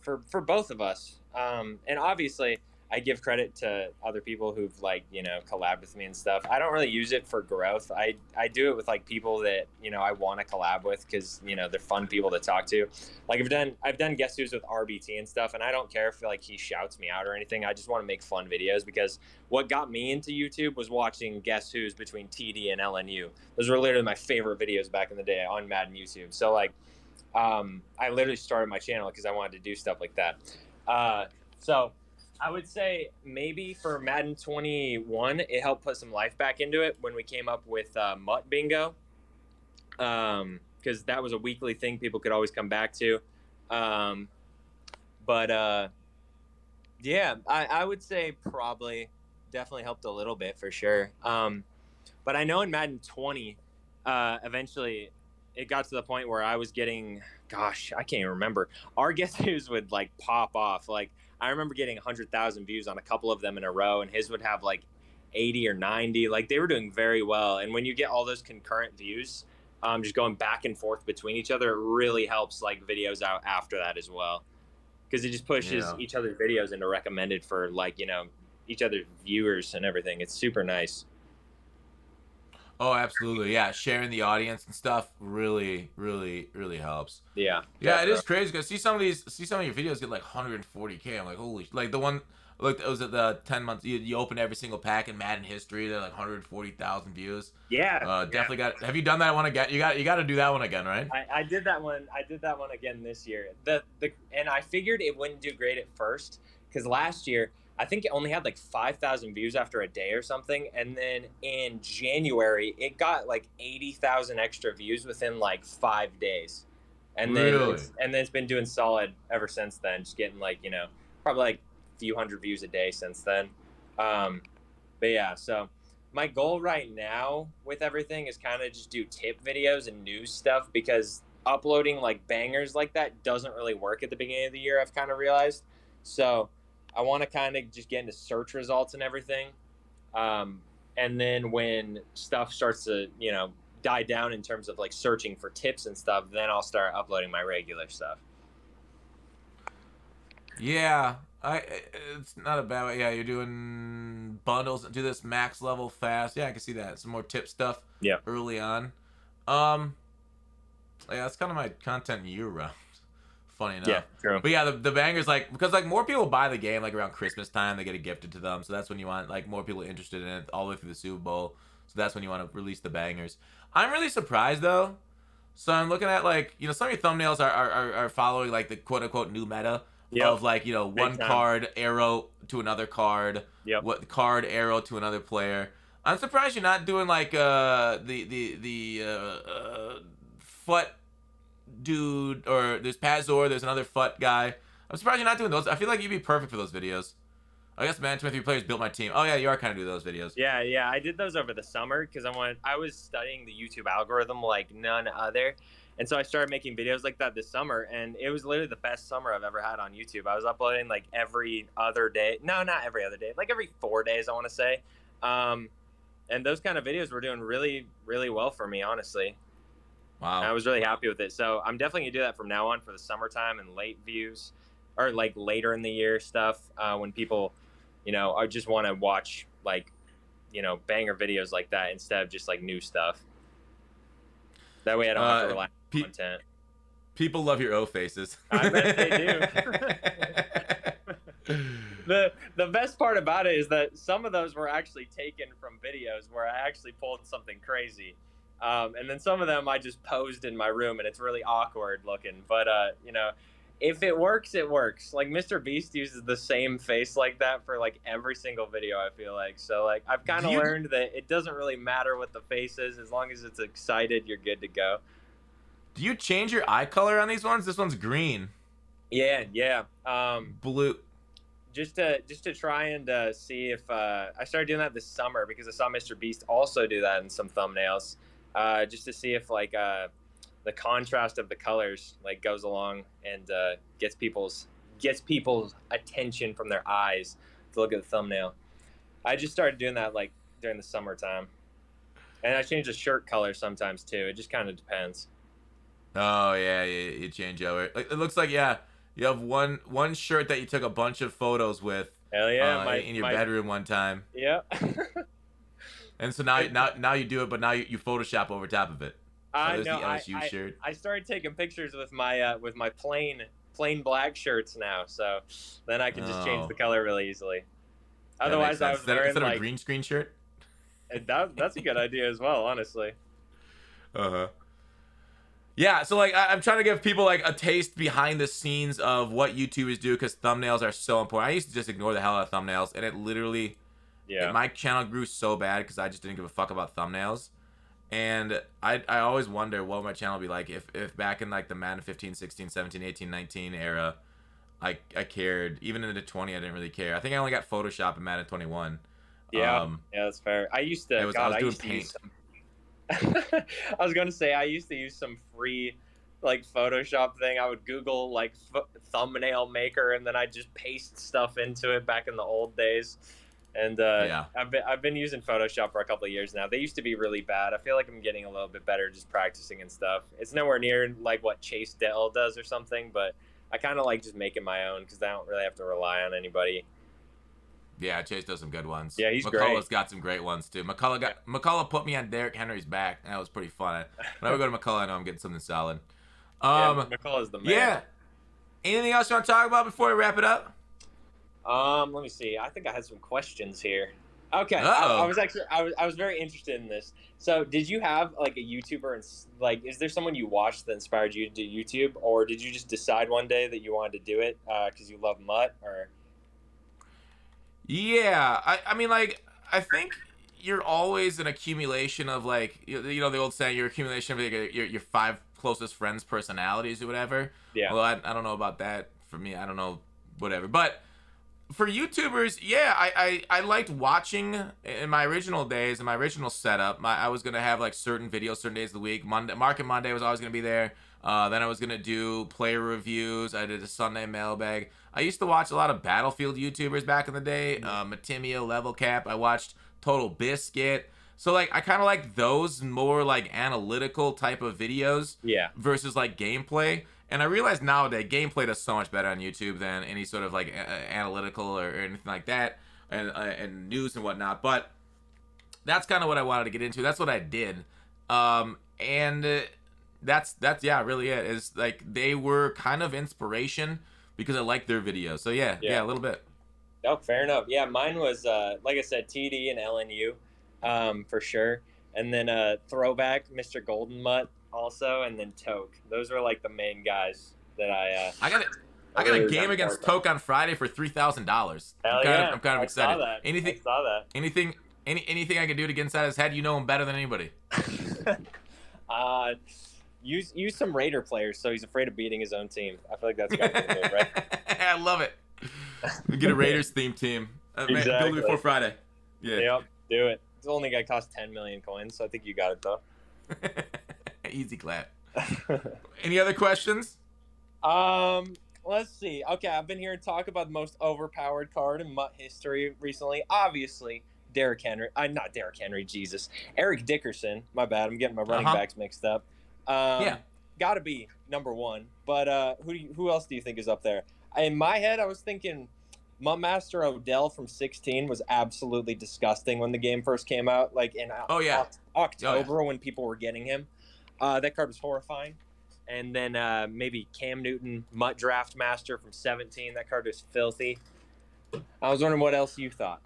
Speaker 2: for both of us. And obviously, I give credit to other people who've like collabed with me and stuff. I don't really use it for growth. I do it with like people that I want to collab with because they're fun people to talk to. Like I've done guest who's with RBT and stuff, and I don't care if like he shouts me out or anything. I just want to make fun videos because what got me into YouTube was watching guest who's between TD and LNU. Those were literally my favorite videos back in the day on Madden YouTube. So like I literally started my channel because I wanted to do stuff like that. So I would say maybe for Madden 21, it helped put some life back into it when we came up with Mutt Bingo, because that was a weekly thing people could always come back to. Yeah, I would say probably definitely helped a little bit for sure. But I know in Madden 20, eventually it got to the point where I was getting, gosh, I can't even remember. Our guest views would like pop off. Like I remember getting 100,000 views on a couple of them in a row, and his would have like 80 or 90. Like they were doing very well. And when you get all those concurrent views, just going back and forth between each other, it really helps like videos out after that as well. Because it just pushes each other's videos into recommended for like, each other's viewers and everything. It's super nice.
Speaker 1: Oh, absolutely. Yeah, sharing the audience and stuff really, really, really helps.
Speaker 2: Yeah.
Speaker 1: Yeah, it is crazy because see some of your videos get like 140K. I'm like, holy, like the one, like it was at the 10 months. You open every single pack in Madden history. They're like 140,000 views.
Speaker 2: Yeah.
Speaker 1: Definitely got. Have you done that one again? You got to do that one again, right?
Speaker 2: I did that one. I did that one again this year. And I figured it wouldn't do great at first because last year I think it only had like 5,000 views after a day or something. And then in January, it got like 80,000 extra views within like 5 days. And then, it's been doing solid ever since then. Just getting like, probably like a few hundred views a day since then. But yeah, so my goal right now with everything is kind of just do tip videos and news stuff because uploading like bangers like that doesn't really work at the beginning of the year, I've kind of realized. So I want to kind of just get into search results and everything. And then when stuff starts to, die down in terms of like searching for tips and stuff, then I'll start uploading my regular stuff.
Speaker 1: Yeah, it's not a bad way. Yeah, you're doing bundles and do this max level fast. Yeah, I can see that. Some more tip stuff early on. Yeah, that's kind of my content year round. Funny enough.
Speaker 2: Yeah, true.
Speaker 1: But yeah, the bangers, like, because like more people buy the game like around Christmas time, they get it gifted to them. So that's when you want like more people interested in it all the way through the Super Bowl. So that's when you want to release the bangers. I'm really surprised though. So I'm looking at like, some of your thumbnails are following like the quote unquote new meta of like, one card arrow to another card, what card arrow to another player. I'm surprised you're not doing like the foot dude, or there's Pazor, there's another foot guy. I'm surprised you're not doing those. I feel like you'd be perfect for those videos. I guess Madden 23 players built my team. Oh yeah, you are kind of doing those videos.
Speaker 2: Yeah, I did those over the summer because I was studying the YouTube algorithm like none other, and so I started making videos like that this summer, and it was literally the best summer I've ever had on YouTube. I was uploading like every other day. No, not every other day. Like every 4 days, I want to say. And those kind of videos were doing really, really well for me, honestly.
Speaker 1: Wow.
Speaker 2: And I was really happy with it. So I'm definitely going to do that from now on for the summertime and late views, or like later in the year stuff, when people, I just want to watch like, banger videos like that instead of just like new stuff. That way I don't have to rely on content.
Speaker 1: People love your O faces.
Speaker 2: I bet they do. The best part about it is that some of those were actually taken from videos where I actually pulled something crazy. And then some of them I just posed in my room, and it's really awkward looking. But, if it works, it works. Like Mr. Beast uses the same face like that for like every single video, I feel like. So like I've kind of learned that it doesn't really matter what the face is, as long as it's excited, you're good to go.
Speaker 1: Do you change your eye color on these ones? This one's green.
Speaker 2: Yeah.
Speaker 1: Blue.
Speaker 2: Just to try and see if I started doing that this summer because I saw Mr. Beast also do that in some thumbnails, just to see if like the contrast of the colors like goes along and gets people's attention from their eyes to look at the thumbnail. I just started doing that like during the summertime, and I change the shirt color sometimes too. It just kind of depends.
Speaker 1: Oh yeah, you change over. Like, it looks like you have one shirt that you took a bunch of photos with.
Speaker 2: Hell yeah,
Speaker 1: in your bedroom one time.
Speaker 2: Yeah.
Speaker 1: And so now you do it, but now you Photoshop over top of it. So
Speaker 2: I know.
Speaker 1: the LSU shirt.
Speaker 2: I started taking pictures with my plain black shirts now, so then I can just change the color really easily. Otherwise, I was wearing
Speaker 1: instead of a green screen shirt.
Speaker 2: That's a good idea as well, honestly.
Speaker 1: Yeah, so like I'm trying to give people like a taste behind the scenes of what YouTubers do because thumbnails are so important. I used to just ignore the hell out of thumbnails, and it literally, my channel grew so bad because I just didn't give a fuck about thumbnails. And I always wonder what my channel would be like if back in like the Madden 15, 16, 17, 18, 19 era, I cared. Even in the 20, I didn't really care. I think I only got Photoshop in Madden 21.
Speaker 2: Yeah, that's fair. I used to. I was doing paint. I was gonna say I used to use some free like Photoshop thing. I would Google like thumbnail maker, and then I just paste stuff into it back in the old days. And I've been using Photoshop for a couple of years now. They used to be really bad. I feel like I'm getting a little bit better just practicing and stuff. It's nowhere near like what Chase Dell does or something, but I kind of like just making my own because I don't really have to rely on anybody.
Speaker 1: Yeah, Chase does some good ones.
Speaker 2: Yeah, he's great.
Speaker 1: McCullough's got some great ones too. McCullough put me on Derrick Henry's back, and that was pretty fun. Whenever I go to McCullough, I know I'm getting something solid.
Speaker 2: McCullough's the man.
Speaker 1: Yeah. Anything else you want to talk about before we wrap it up?
Speaker 2: Let me see. I think I had some questions here. Okay, I was very interested in this. So, did you have like a YouTuber and like, is there someone you watched that inspired you to do YouTube, or did you just decide one day that you wanted to do it because you love Mutt, or?
Speaker 1: Yeah, I mean, like, I think you're always an accumulation of, like, you know the old saying, you're accumulation of like, your 5 closest friends' personalities or whatever.
Speaker 2: Yeah.
Speaker 1: Well, I don't know about that. For me, I don't know, whatever. But for YouTubers, yeah, I liked watching in my original days, in my original setup. I was going to have, like, certain videos, certain days of the week. Market Monday was always going to be there. Then I was going to do player reviews. I did a Sunday mailbag. I used to watch a lot of Battlefield YouTubers back in the day. Matimio, Level Cap. I watched Total Biscuit. So, like, I kind of like those more, like, analytical type of videos.
Speaker 2: Yeah.
Speaker 1: Versus, like, gameplay. And I realize nowadays gameplay does so much better on YouTube than any sort of, like, analytical or anything like that. And news and whatnot. But that's kind of what I wanted to get into. That's what I did. That's really it. Is like they were kind of inspiration because I liked their videos. So yeah, a little bit.
Speaker 2: Oh, fair enough. Yeah, mine was like I said, TD and LNU, for sure, and then throwback Mr. Golden Mutt also, and then Toke. Those were like the main guys that I got
Speaker 1: a game against Toke on Friday for $3,000. I'm kind of excited.
Speaker 2: Saw that.
Speaker 1: Anything?
Speaker 2: I saw that.
Speaker 1: Anything I can do to get inside his head? You know him better than anybody.
Speaker 2: Use some Raider players so he's afraid of beating his own team. I feel like that's got to be the move, right?
Speaker 1: I love it. We get a Raiders themed team.
Speaker 2: Exactly.
Speaker 1: Build it before Friday. Yeah.
Speaker 2: Yep, do it. It's only going to cost 10 million coins, so I think you got it, though.
Speaker 1: Easy clap. Any other questions?
Speaker 2: Let's see. Okay, I've been here to talk about the most overpowered card in Mutt history recently. Obviously, Derrick Henry. Not Derrick Henry, Jesus. Eric Dickerson. My bad. I'm getting my running backs mixed up. Got to be number 1. But who else do you think is up there? In my head, I was thinking Mutt Master Odell from 16 was absolutely disgusting when the game first came out. Like in October when people were getting him. That card was horrifying. And then maybe Cam Newton, Mutt Draft Master from 17. That card was filthy. I was wondering what else you thought.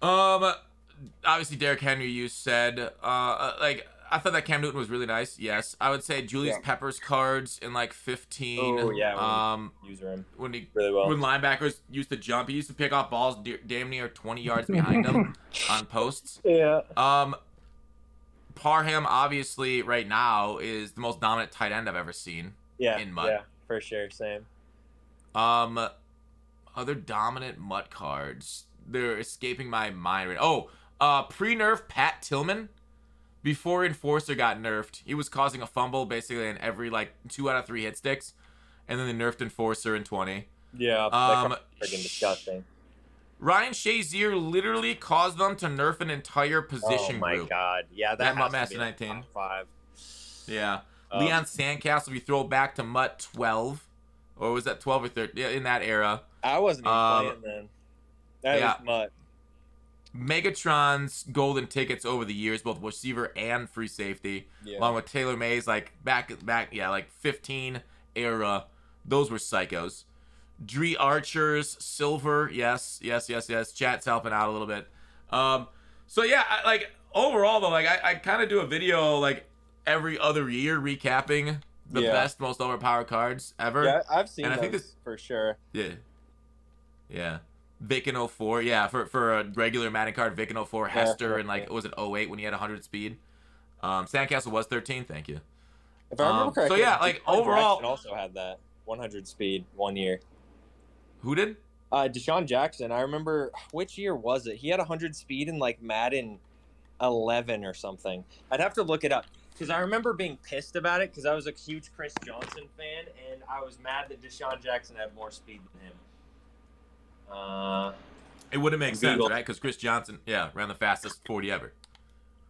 Speaker 1: Obviously Derrick Henry, you said. Like, I thought that Cam Newton was really nice. Yes, I would say Julius Peppers cards in like 15.
Speaker 2: Oh yeah, user him
Speaker 1: when
Speaker 2: really well.
Speaker 1: When linebackers used to jump, he used to pick off balls damn near 20 yards behind them on posts.
Speaker 2: Yeah.
Speaker 1: Parham obviously right now is the most dominant tight end I've ever seen.
Speaker 2: Yeah.
Speaker 1: In MUT.
Speaker 2: Yeah, for sure. Same.
Speaker 1: Other dominant MUT cards. They're escaping my mind right. Pre-nerf Pat Tillman. Before Enforcer got nerfed, he was causing a fumble basically in every like 2 out of 3 hit sticks, and then they nerfed Enforcer in 20.
Speaker 2: Yeah, freaking disgusting.
Speaker 1: Ryan Shazier literally caused them to nerf an entire position group.
Speaker 2: Oh my god, yeah, that
Speaker 1: MUT
Speaker 2: has to
Speaker 1: Master
Speaker 2: be
Speaker 1: 19.
Speaker 2: Top 5.
Speaker 1: Yeah, Leon Sandcastle. If you throw it back to MUT 12, or was that 12 or 13? Yeah, in that era.
Speaker 2: I wasn't even playing then. That was MUT.
Speaker 1: Megatron's golden tickets over the years, both receiver and free safety, along with Taylor May's like back, like 15 era. Those were psychos. Dree Archer's silver, yes. Chat's helping out a little bit. So yeah, like overall though, like I kind of do a video like every other year recapping the best, most overpowered cards ever.
Speaker 2: Yeah, I've seen
Speaker 1: and
Speaker 2: those, I think this for sure.
Speaker 1: Yeah. Vic in 04, yeah, for a regular Madden card, Vic in 04, Hester, and like, was it 08 when he had 100 speed? Sandcastle was 13, thank you.
Speaker 2: If I remember correctly,
Speaker 1: so yeah, like overall,
Speaker 2: Jackson also had that 100 speed one year.
Speaker 1: Who did?
Speaker 2: Deshaun Jackson. I remember, which year was it? He had 100 speed in like Madden 11 or something. I'd have to look it up because I remember being pissed about it because I was a huge Chris Johnson fan and I was mad that Deshaun Jackson had more speed than him.
Speaker 1: It wouldn't make sense, right? Because Chris Johnson, ran the fastest 40 ever.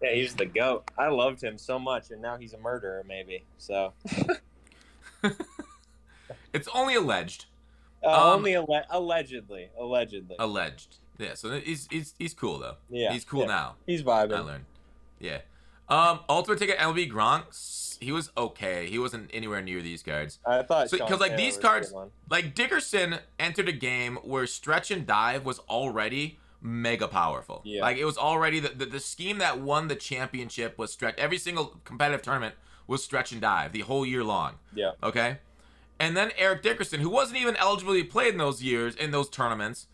Speaker 2: Yeah, he's the GOAT. I loved him so much, and now he's a murderer, maybe. So
Speaker 1: it's only alleged.
Speaker 2: Allegedly.
Speaker 1: Alleged. Yeah. So he's cool though.
Speaker 2: Yeah.
Speaker 1: He's cool now.
Speaker 2: He's vibing.
Speaker 1: I learned. Yeah. Ultimate Ticket MLB Gronk. He was okay. He wasn't anywhere near these cards.
Speaker 2: I thought
Speaker 1: because like these cards, like Dickerson entered a game where stretch and dive was already mega powerful. Yeah. Like it was already the scheme that won the championship was stretch. Every single competitive tournament was stretch and dive the whole year long.
Speaker 2: Yeah.
Speaker 1: Okay. And then Eric Dickerson, who wasn't even eligible to be played in those years in those tournaments,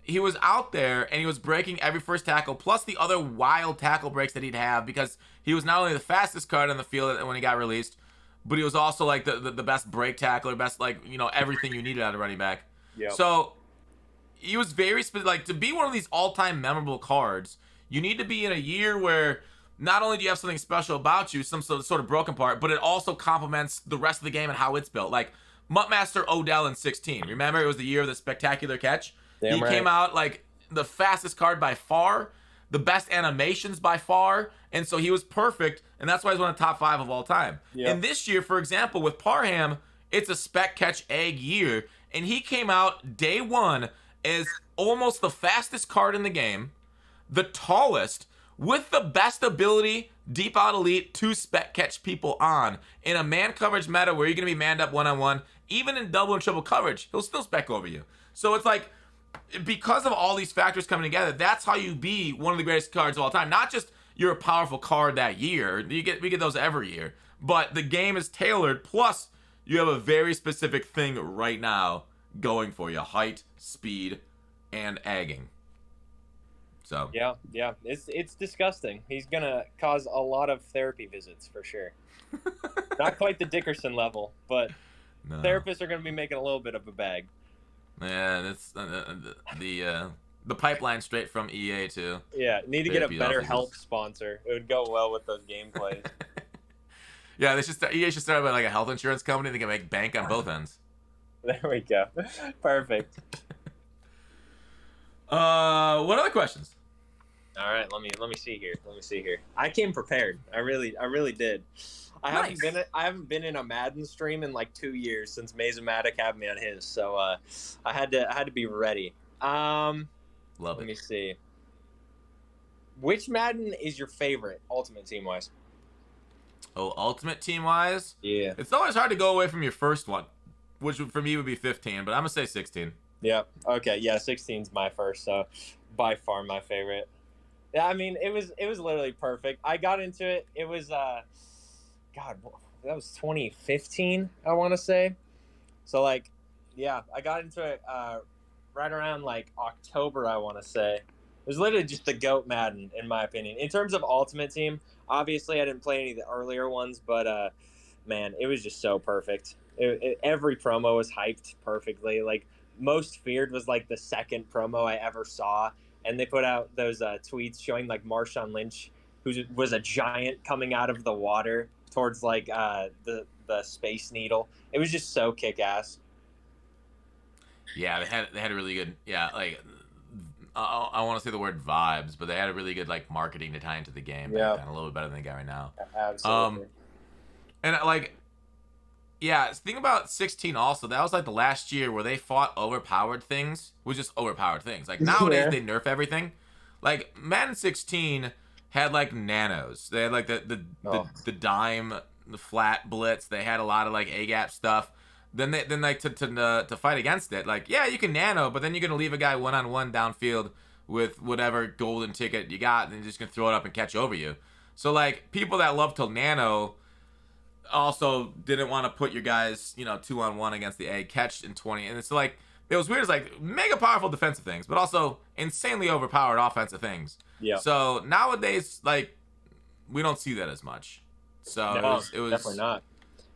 Speaker 1: he was out there and he was breaking every first tackle plus the other wild tackle breaks that he'd have because he was not only the fastest card on the field when he got released, but he was also like the best break tackler, best everything you needed out of running back.
Speaker 2: Yeah.
Speaker 1: So he was very like to be one of these all-time memorable cards. You need to be in a year where not only do you have something special about you, some sort of broken part, but it also complements the rest of the game and how it's built. Like Muttmaster Odell in 16. Remember, it was the year of the spectacular catch. He came out like the fastest card by far, the best animations by far, and so he was perfect, and that's why he's one of the top 5 of all time. Yep. And this year, for example, with Parham, it's a spec catch egg year, and he came out day one as almost the fastest card in the game, the tallest, with the best ability, deep out elite, to spec catch people on. In a man coverage meta where you're going to be manned up one-on-one, even in double and triple coverage, he'll still spec over you. So it's like, because of all these factors coming together, that's how you be one of the greatest cards of all time. Not just you're a powerful card that year. We get those every year. But the game is tailored, plus you have a very specific thing right now going for you. Height, speed, and egging. So
Speaker 2: yeah, it's disgusting. He's gonna cause a lot of therapy visits for sure. Not quite the Dickerson level, but therapists are gonna be making a little bit of a bag.
Speaker 1: Yeah, that's the pipeline straight from EA too.
Speaker 2: Yeah, need to get a better health sponsor. It would go well with those gameplays.
Speaker 1: Yeah, EA should start with like a health insurance company. They can make bank on both ends.
Speaker 2: There we go. Perfect.
Speaker 1: What other questions?
Speaker 2: All right, let me see here. I came prepared. I really did. I haven't been in a Madden stream in like 2 years since Mazomatic had me on his, so I had to be ready.
Speaker 1: Love it.
Speaker 2: Let me see. Which Madden is your favorite, Ultimate Team wise?
Speaker 1: Oh, Ultimate Team wise?
Speaker 2: Yeah.
Speaker 1: It's always hard to go away from your first one, which for me would be 15, but I'm gonna say 16.
Speaker 2: Yep. Okay. Yeah, 16's my first, so by far my favorite. Yeah, I mean, it was literally perfect. I got into it. It was God, that was 2015, I want to say. So like, yeah, I got into it right around like October, I want to say. It was literally just the GOAT Madden, in my opinion. In terms of Ultimate Team, obviously I didn't play any of the earlier ones, but man, it was just so perfect. Every promo was hyped perfectly. Like, Most Feared was like the second promo I ever saw, and they put out those tweets showing like Marshawn Lynch, who was a giant coming out of the water towards like the Space Needle. It was just so kick ass.
Speaker 1: Yeah, they had a really good, yeah, like I want to say the word vibes, but they had a really good like marketing to tie into the game back then, a little bit better than they got right now.
Speaker 2: Absolutely.
Speaker 1: And like, yeah, think about 16 also. That was like the last year where they fought overpowered things with just overpowered things. Like nowadays they nerf everything. Like Madden 16 had like nanos. They had like the dime, the flat blitz. They had a lot of like A gap stuff. Then like to fight against it, like, yeah, you can nano, but then you're gonna leave a guy 1-on-1 downfield with whatever golden ticket you got, and you're just gonna throw it up and catch over you. So like people that love to nano also didn't want to put your guys, 2-on-1 against the A, catch in 20, and it's like it was weird. It's like mega powerful defensive things, but also insanely overpowered offensive things.
Speaker 2: Yeah.
Speaker 1: So nowadays, like, we don't see that as much. So
Speaker 2: no,
Speaker 1: it was
Speaker 2: definitely not.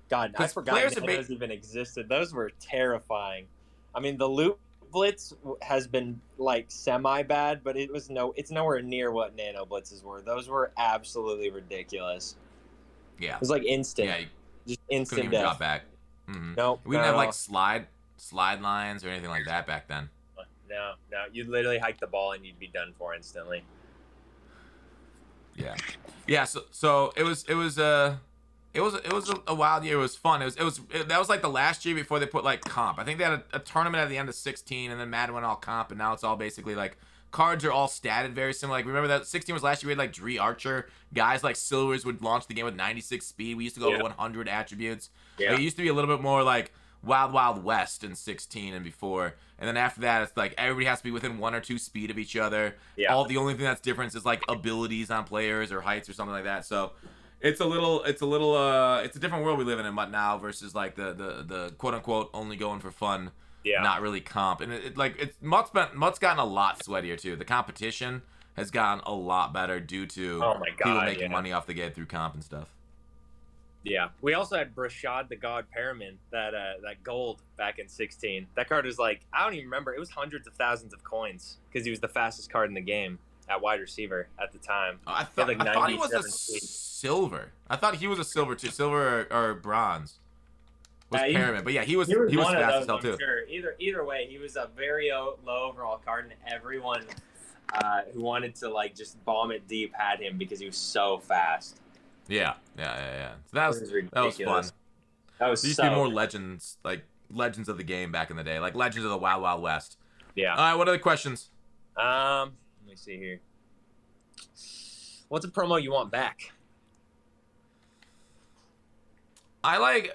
Speaker 2: God, I forgot nanos even existed. Those were terrifying. I mean, the loot blitz has been like semi bad, but it's nowhere near what nano blitzes were. Those were absolutely ridiculous.
Speaker 1: Yeah,
Speaker 2: it was like instant.
Speaker 1: Yeah,
Speaker 2: just instant
Speaker 1: couldn't even
Speaker 2: death.
Speaker 1: drop back. Mm-hmm.
Speaker 2: Nope,
Speaker 1: we didn't have like slide lines or anything like that back then.
Speaker 2: No, you'd literally hike the ball and you'd be done for instantly.
Speaker 1: Yeah. So it was a wild year. It was fun. That was like the last year before they put like comp. I think they had a tournament at the end of 16, and then Madden went all comp, and now it's all basically like cards are all statted very similar. Like, remember that 16 was last year? We had like Dree Archer, guys like Silvers would launch the game with 96 speed. We used to go to 100 attributes.
Speaker 2: Yeah.
Speaker 1: Like, it used to be a little bit more like Wild West in 16 and before, and then after that it's like everybody has to be within 1 or 2 speed of each other. The only thing that's different is like abilities on players or heights or something like that. So it's a different world we live in now versus like the quote unquote only going for fun, not really comp. And MUT's gotten a lot sweatier too. The competition has gotten a lot better due to people making money off the game through comp and stuff.
Speaker 2: Yeah, we also had Brashad the God Perriman, that gold back in 16. That card was like, I don't even remember. It was hundreds of thousands of coins because he was the fastest card in the game at wide receiver at the time.
Speaker 1: I thought he was a silver. I thought he was a silver too, silver or bronze. Was Perriman, but yeah, he was fast as hell too.
Speaker 2: Sure. Either way, he was a very low overall card, and everyone who wanted to like just bomb it deep had him because he was so fast.
Speaker 1: Yeah. So that was fun.
Speaker 2: That was
Speaker 1: there used to be more legends, like legends of the game back in the day, like legends of the Wild West.
Speaker 2: Yeah.
Speaker 1: All right, what other questions?
Speaker 2: Let me see here. What's a promo you want back?
Speaker 1: I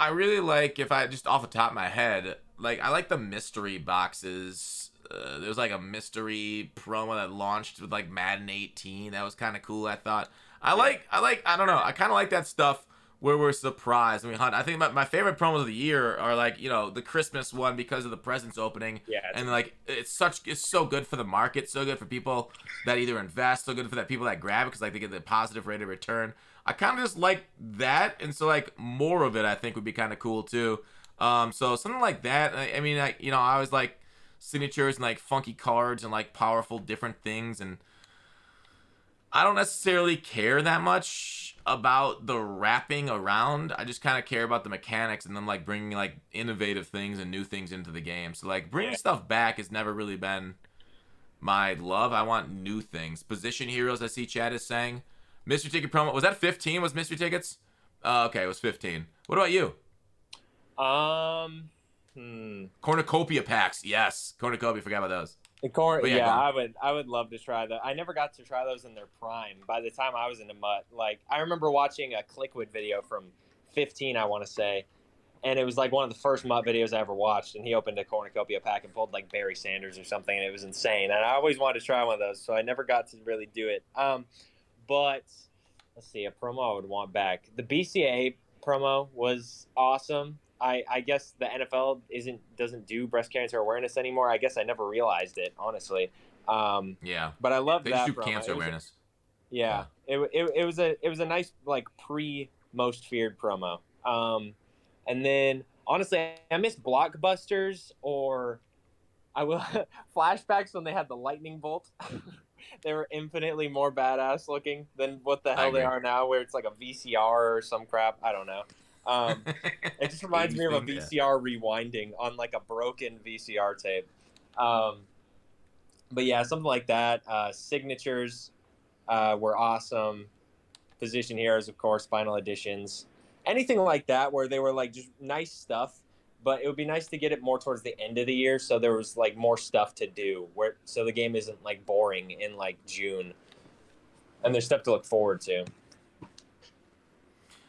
Speaker 1: really like, if I just off the top of my head, like I like the mystery boxes. There was like a mystery promo that launched with like Madden 18. That was kind of cool, I thought. I don't know. I kind of like that stuff where we're surprised and we hunt. I think my favorite promos of the year are like, the Christmas one because of the presents opening.
Speaker 2: Yeah.
Speaker 1: And like it's so good for the market, so good for people that either invest, so good for that people that grab it because like they get the positive rate of return. I kind of just like that, and so like more of it I think would be kind of cool too. So something like that. I mean, I always like signatures and like funky cards and like powerful different things, and I don't necessarily care that much about the wrapping around. I just kind of care about the mechanics and them like bringing like innovative things and new things into the game. So like bringing stuff back has never really been my love. I want new things. Position heroes, I see Chad is saying. Mystery ticket promo, was that 15? Was mystery tickets? Okay, it was 15. What about you? Cornucopia packs, yes. Cornucopia, forgot about those.
Speaker 2: I would love to try that. I never got to try those in their prime. By the time I was into MUT, like I remember watching a Clickwood video from 15, I want to say, and it was like one of the first Mutt videos I ever watched. And he opened a cornucopia pack and pulled like Barry Sanders or something, and it was insane. And I always wanted to try one of those, so I never got to really do it. But let's see, a promo I would want back. The BCA promo was awesome. I guess the NFL doesn't do breast cancer awareness anymore. I guess I never realized it, honestly.
Speaker 1: Yeah,
Speaker 2: but I love
Speaker 1: they
Speaker 2: that
Speaker 1: just do
Speaker 2: promo.
Speaker 1: cancer awareness.
Speaker 2: Yeah. It was a nice like pre most feared promo. And then honestly, I miss Blockbusters, or I will flashbacks when they had the lightning bolt. They were infinitely more badass looking than what the hell they are now, where it's like a VCR or some crap. I don't know. It just reminds me of a VCR rewinding on like a broken VCR tape. But yeah, something like that. Signatures were awesome. Position Heroes, of course, final editions. Anything like that where they were like just nice stuff, but it would be nice to get it more towards the end of the year so there was like more stuff to do, so the game isn't like boring in like June and there's stuff to look forward to.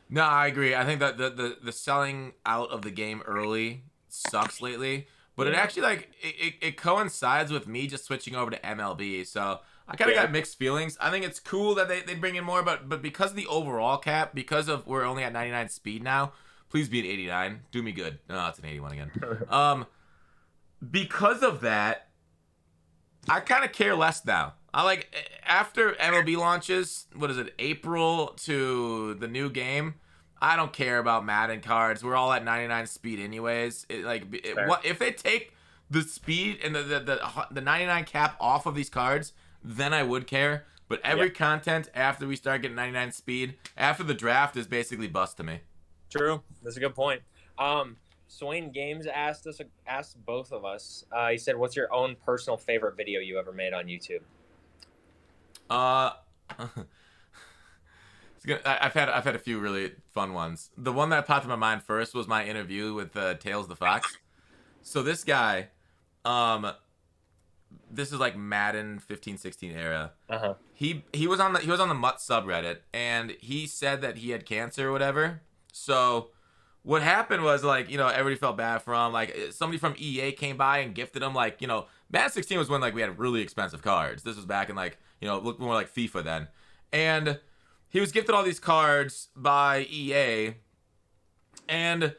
Speaker 1: No, I agree. I think that the selling out of the game early sucks lately, but it actually like it coincides with me just switching over to MLB. So I kind of got mixed feelings. I think it's cool that they bring in more, but because of the overall cap, because of we're only at 99 speed now, please be at 89. Do me good. No, it's an 81 again. Because of that, I kind of care less now. I like after MLB launches, what is it, April to the new game? I don't care about Madden cards. We're all at 99 speed anyways. What if they take the speed and the 99 cap off of these cards, then I would care. But every content after we start getting 99 speed, after the draft, is basically bust to me.
Speaker 2: True. That's a good point. Swain Games asked both of us. He said, "What's your own personal favorite video you ever made on YouTube?"
Speaker 1: I've had a few really fun ones. The one that popped in my mind first was my interview with Tails the Fox. So this guy, this is like Madden 15-16 era. He was on the Mutt subreddit, and he said that he had cancer or whatever. So what happened was, like, you know, everybody felt bad for him. Like, somebody from EA came by and gifted him, like, you know, Madden 16 was when like we had really expensive cards. This was back in like, you know, looked more like FIFA then, and he was gifted all these cards by EA, and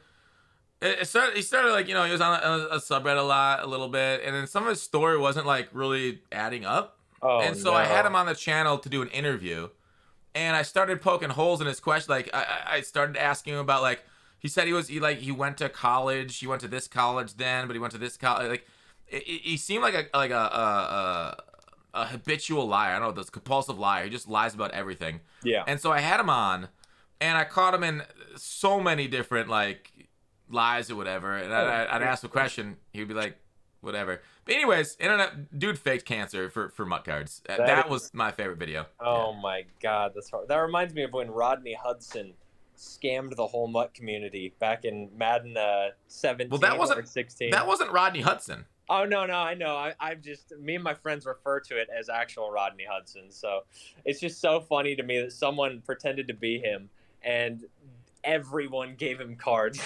Speaker 1: he started like, you know, he was on a subreddit a little bit, and then some of his story wasn't like really adding up. And so I had him on the channel to do an interview, and I started poking holes in his question. Like I started asking him about, like, he said he went to college, he went to this college then, but he went to this college. Like he seemed like a habitual liar. I don't know, this compulsive liar. He just lies about everything. Yeah. And so I had him on, and I caught him in so many different like lies or whatever. And I'd ask a question, he would be like, whatever. But anyways, internet dude faked cancer for Mutt cards. That was my favorite video.
Speaker 2: Oh my god, that's hard. That reminds me of when Rodney Hudson scammed the whole Mutt community back in Madden 17 or 16.
Speaker 1: That wasn't Rodney Hudson.
Speaker 2: Oh, no, I know. I've just, me and my friends refer to it as actual Rodney Hudson. So it's just so funny to me that someone pretended to be him and everyone gave him cards.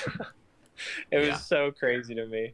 Speaker 2: It was so crazy to me.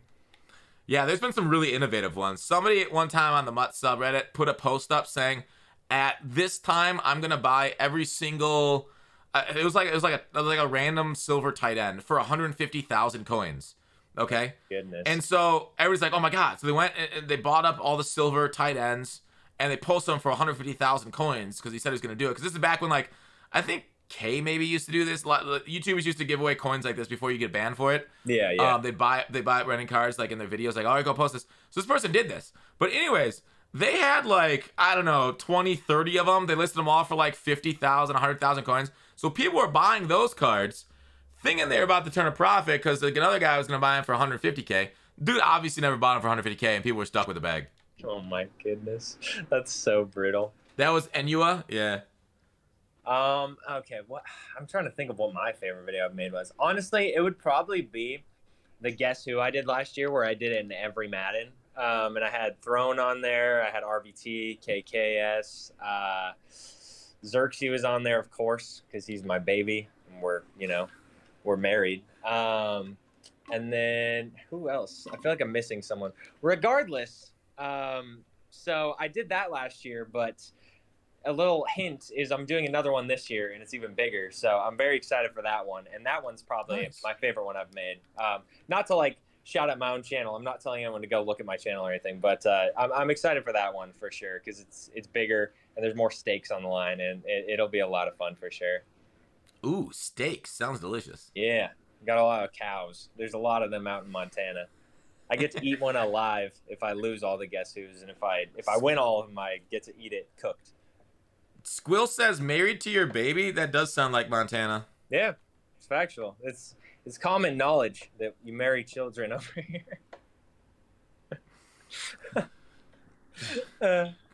Speaker 1: Yeah, there's been some really innovative ones. Somebody at one time on the Mutt subreddit put a post up saying, at this time, I'm going to buy every single, it was like a random silver tight end for 150,000 coins. Okay.
Speaker 2: Goodness.
Speaker 1: And so everybody's like, oh my god. So they went and they bought up all the silver tight ends, and they posted them for 150,000 coins because he said he was going to do it. Because this is back when, like, I think K maybe used to do this. YouTubers used to give away coins like this before you get banned for it.
Speaker 2: Yeah.
Speaker 1: They buy running cards like in their videos, like, all right, go post this. So this person did this. But anyways, they had like, I don't know, 20, 30 of them. They listed them all for like 50,000, 100,000 coins. So people were buying those cards, thinking they were about to turn a profit because like another guy was going to buy them for 150K. Dude obviously never bought them for 150K, and people were stuck with the bag.
Speaker 2: Oh my goodness. That's so brutal.
Speaker 1: That was Enua? Yeah.
Speaker 2: Okay, what I'm trying to think of what my favorite video I've made was. Honestly, it would probably be the Guess Who I did last year, where I did it in every Madden. And I had Throne on there, I had RBT, KKS, Xerxes was on there, of course, because he's my baby, and we're married. And then who else? I feel like I'm missing someone. Regardless, so I did that last year, but a little hint is I'm doing another one this year, and it's even bigger. So I'm very excited for that one, and that one's probably my favorite one I've made. Not to like shout out my own channel. I'm not telling anyone to go look at my channel or anything, but I'm excited for that one for sure because it's bigger and there's more stakes on the line, and it'll be a lot of fun for sure.
Speaker 1: Ooh, steaks sounds delicious.
Speaker 2: Yeah, got a lot of cows. There's a lot of them out in Montana. I get to eat one alive if I lose all the guess who's, and if I win all of them, I get to eat it cooked.
Speaker 1: Squill says married to your baby. That does sound like Montana.
Speaker 2: Yeah, it's factual. It's common knowledge that you marry children over here.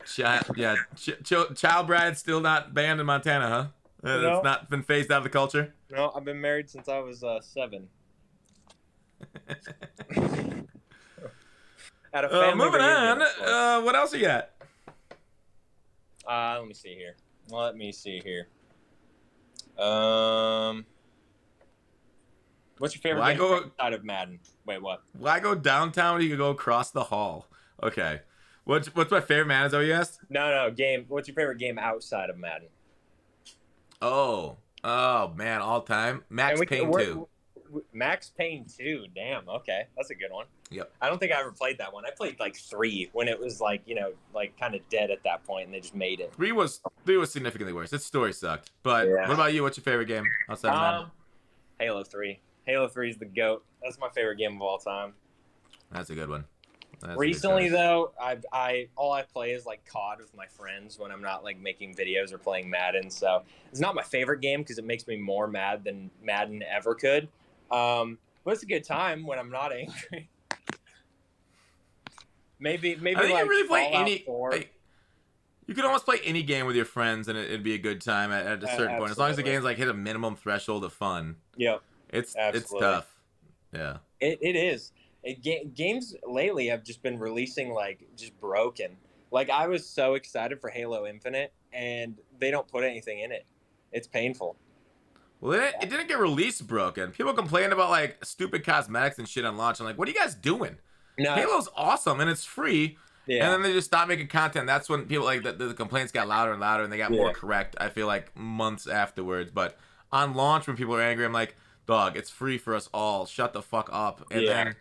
Speaker 1: Child bride still not banned in Montana, huh?
Speaker 2: No.
Speaker 1: It's not been phased out of the culture.
Speaker 2: No, I've been married since I was 7. At a family
Speaker 1: moving
Speaker 2: reunion,
Speaker 1: on. What else you got?
Speaker 2: Let me see here. What's your favorite game outside of Madden? Wait, what?
Speaker 1: Why go downtown when you can go across the hall? Okay. What's my favorite Madden? Is that what you asked?
Speaker 2: No, game. What's your favorite game outside of Madden?
Speaker 1: Oh man, all time. Max Payne 2.
Speaker 2: Max Payne 2. Damn. Okay, that's a good one.
Speaker 1: Yep.
Speaker 2: I don't think I ever played that one. I played like 3 when it was like kind of dead at that point, and they just made it.
Speaker 1: 3 was significantly worse. Its story sucked. But What about you? What's your favorite game outside of Madden?
Speaker 2: Halo 3. Halo 3 is the GOAT. That's my favorite game of all time.
Speaker 1: That's a good one.
Speaker 2: Recently, though, all I play is like COD with my friends when I'm not like making videos or playing Madden. So it's not my favorite game because it makes me more mad than Madden ever could. But it's a good time when I'm not angry. maybe. I think like you really play any.
Speaker 1: You could almost play any game with your friends, and it'd be a good time at a certain point, as long as the game's like hit a minimum threshold of fun.
Speaker 2: Yep.
Speaker 1: It's tough. Yeah.
Speaker 2: It is. Games lately have just been releasing like just broken. Like I was so excited for Halo Infinite, and they don't put anything in it. It's painful.
Speaker 1: Well, it didn't get released broken. People complained about like stupid cosmetics and shit on launch. I'm like, what are you guys doing? No. Halo's awesome and it's free. Yeah. And then they just stopped making content. That's when people like the complaints got louder and louder, and they got more correct. I feel like months afterwards. But on launch, when people are angry, I'm like, dog, it's free for us all. Shut the fuck up. And then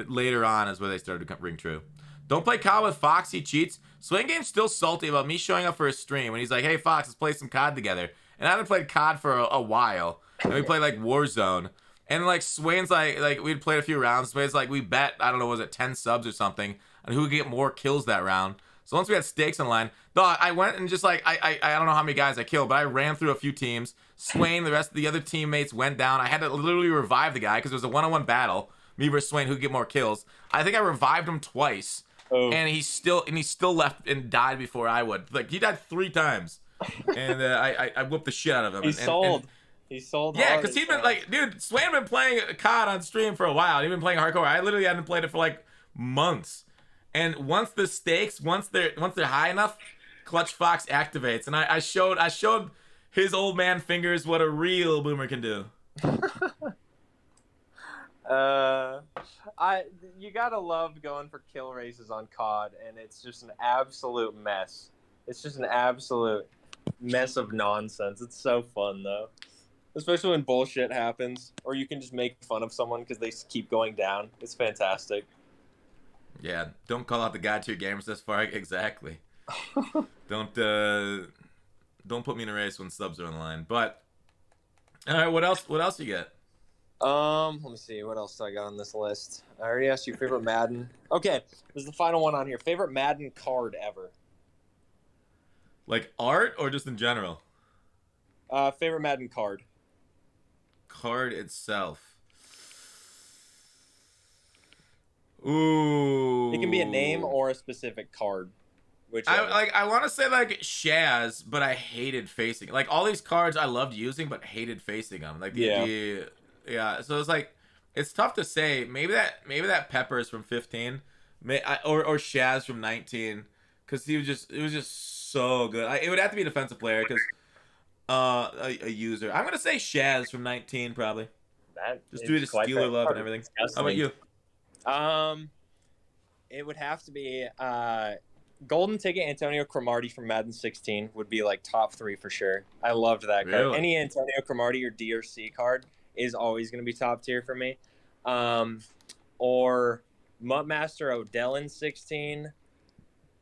Speaker 1: later on is where they started to ring true. Don't play COD with Fox. He cheats. Swing Game's still salty about me showing up for his stream when he's like, hey, Fox, let's play some COD together. And I haven't played COD for a while. And we played like Warzone. And like Swain's like we'd played a few rounds. Swain's like, we bet, I don't know, was it 10 subs or something, on who would get more kills that round. So once we had stakes on the line, dog, I went and just like, I don't know how many guys I killed, but I ran through a few teams. Swain, the rest of the other teammates went down. I had to literally revive the guy because it was a one-on-one battle. Me versus Swain, who could get more kills. I think I revived him twice. Oh. And he still left and died before I would. Like, he died 3 times. And I whooped the shit out of him. He sold. Yeah, because he'd been like, dude, Swain had been playing COD on stream for a while. He'd been playing hardcore. I literally hadn't played it for like months. And once the stakes, once they're high enough, Clutch Fox activates. And I showed his old man fingers what a real boomer can do.
Speaker 2: You gotta love going for kill races on COD, and it's just an absolute mess. It's just an absolute mess of nonsense. It's so fun though, especially when bullshit happens, or you can just make fun of someone because they keep going down. It's fantastic.
Speaker 1: Yeah, don't call out the God tier gamers this far. Exactly. Don't put me in a race when subs are on the line. But all right, what else you get?
Speaker 2: Let me see. What else do I got on this list? I already asked you favorite Madden. Okay, this is the final one on here. Favorite Madden card ever.
Speaker 1: Like art or just in general?
Speaker 2: Favorite Madden card.
Speaker 1: Card itself. Ooh.
Speaker 2: It can be a name or a specific card.
Speaker 1: I want to say like Shaz, but I hated facing. Like all these cards I loved using, but hated facing them. Like yeah. So it's like it's tough to say. Maybe that Peppers from 15, or Shaz from 19, because it was just so good. It would have to be a defensive player because a user. I'm gonna say Shaz from 19 probably.
Speaker 2: That
Speaker 1: just due to Steeler love and everything. How about you?
Speaker 2: It would have to be golden ticket Antonio Cromartie from Madden 16 would be like top 3 for sure. I loved that card. Any Antonio Cromartie or DRC card is always going to be top tier for me. Or Muttmaster Odell in 16.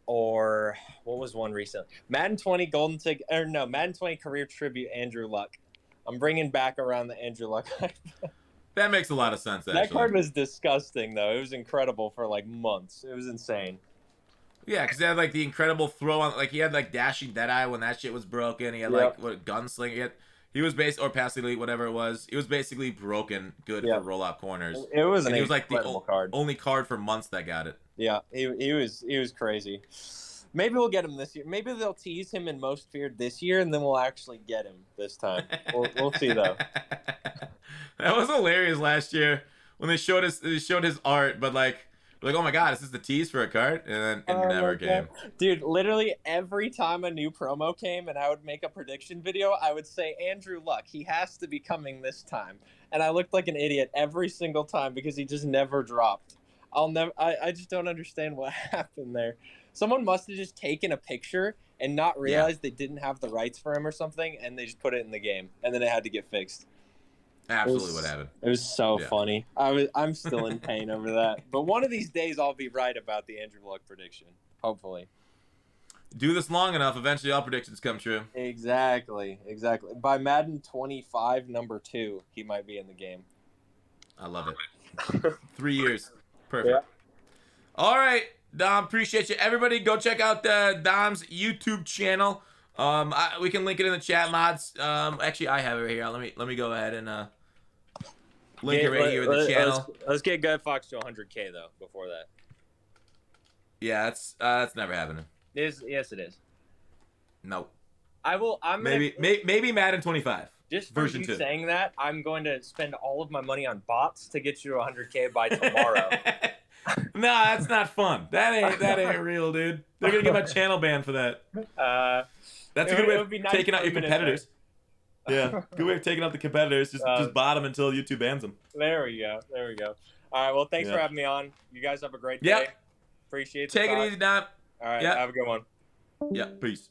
Speaker 2: Or what was one recently? Madden 20 golden ticket, or no, Madden 20 career tribute Andrew Luck. I'm bringing back around the Andrew Luck.
Speaker 1: That makes a lot of sense, actually.
Speaker 2: That card was disgusting, though. It was incredible for, like, months. It was insane.
Speaker 1: Yeah, because he had, like, the incredible throw on... Like, he had, like, Dashing Deadeye when that shit was broken. He had, like, what, Gunslinger. He was based... Or Pass Elite, whatever it was. He was basically broken good for roll-out corners.
Speaker 2: It was
Speaker 1: he was, like, the
Speaker 2: card.
Speaker 1: only card for months that got it.
Speaker 2: Yeah, he was crazy. Maybe we'll get him this year. Maybe they'll tease him in Most Feared this year, and then we'll actually get him this time. We'll see, though.
Speaker 1: That was hilarious last year when they showed his art, but like oh my god, is this the tease for a card? And then it never came.
Speaker 2: Dude, literally every time a new promo came and I would make a prediction video, I would say Andrew Luck, he has to be coming this time. And I looked like an idiot every single time because he just never dropped. I just don't understand what happened there. Someone must have just taken a picture and not realized they didn't have the rights for him or something, and they just put it in the game, and then it had to get fixed.
Speaker 1: Absolutely what happened.
Speaker 2: It was so funny. I'm still in pain over that. But one of these days I'll be right about the Andrew Luck prediction. Hopefully.
Speaker 1: Do this long enough, eventually all predictions come true.
Speaker 2: Exactly. By Madden 25, number 2, he might be in the game.
Speaker 1: I love it. 3 years. Perfect. Yeah. All right, Dom, appreciate you. Everybody go check out Dom's YouTube channel. We can link it in the chat, mods. Actually, I have it right here. Let me go ahead and link it right here in the channel.
Speaker 2: Let's get Guy Fox to 100K though before that.
Speaker 1: Yeah, that's never happening.
Speaker 2: Yes, it is.
Speaker 1: No.
Speaker 2: Maybe
Speaker 1: Madden 25.
Speaker 2: Just for you saying that, I'm going to spend all of my money on bots to get you to 100K by tomorrow.
Speaker 1: No, that's not fun. That ain't real, dude. They're gonna get my channel banned for that. That's a good way of taking out your competitors. Yeah, good way of taking out the competitors. Just bot them until YouTube bans them.
Speaker 2: There we go. All right, well, thanks for having me on. You guys have a great day. Appreciate it.
Speaker 1: Take it easy, Dom.
Speaker 2: All right, have a good one.
Speaker 1: Yeah, peace.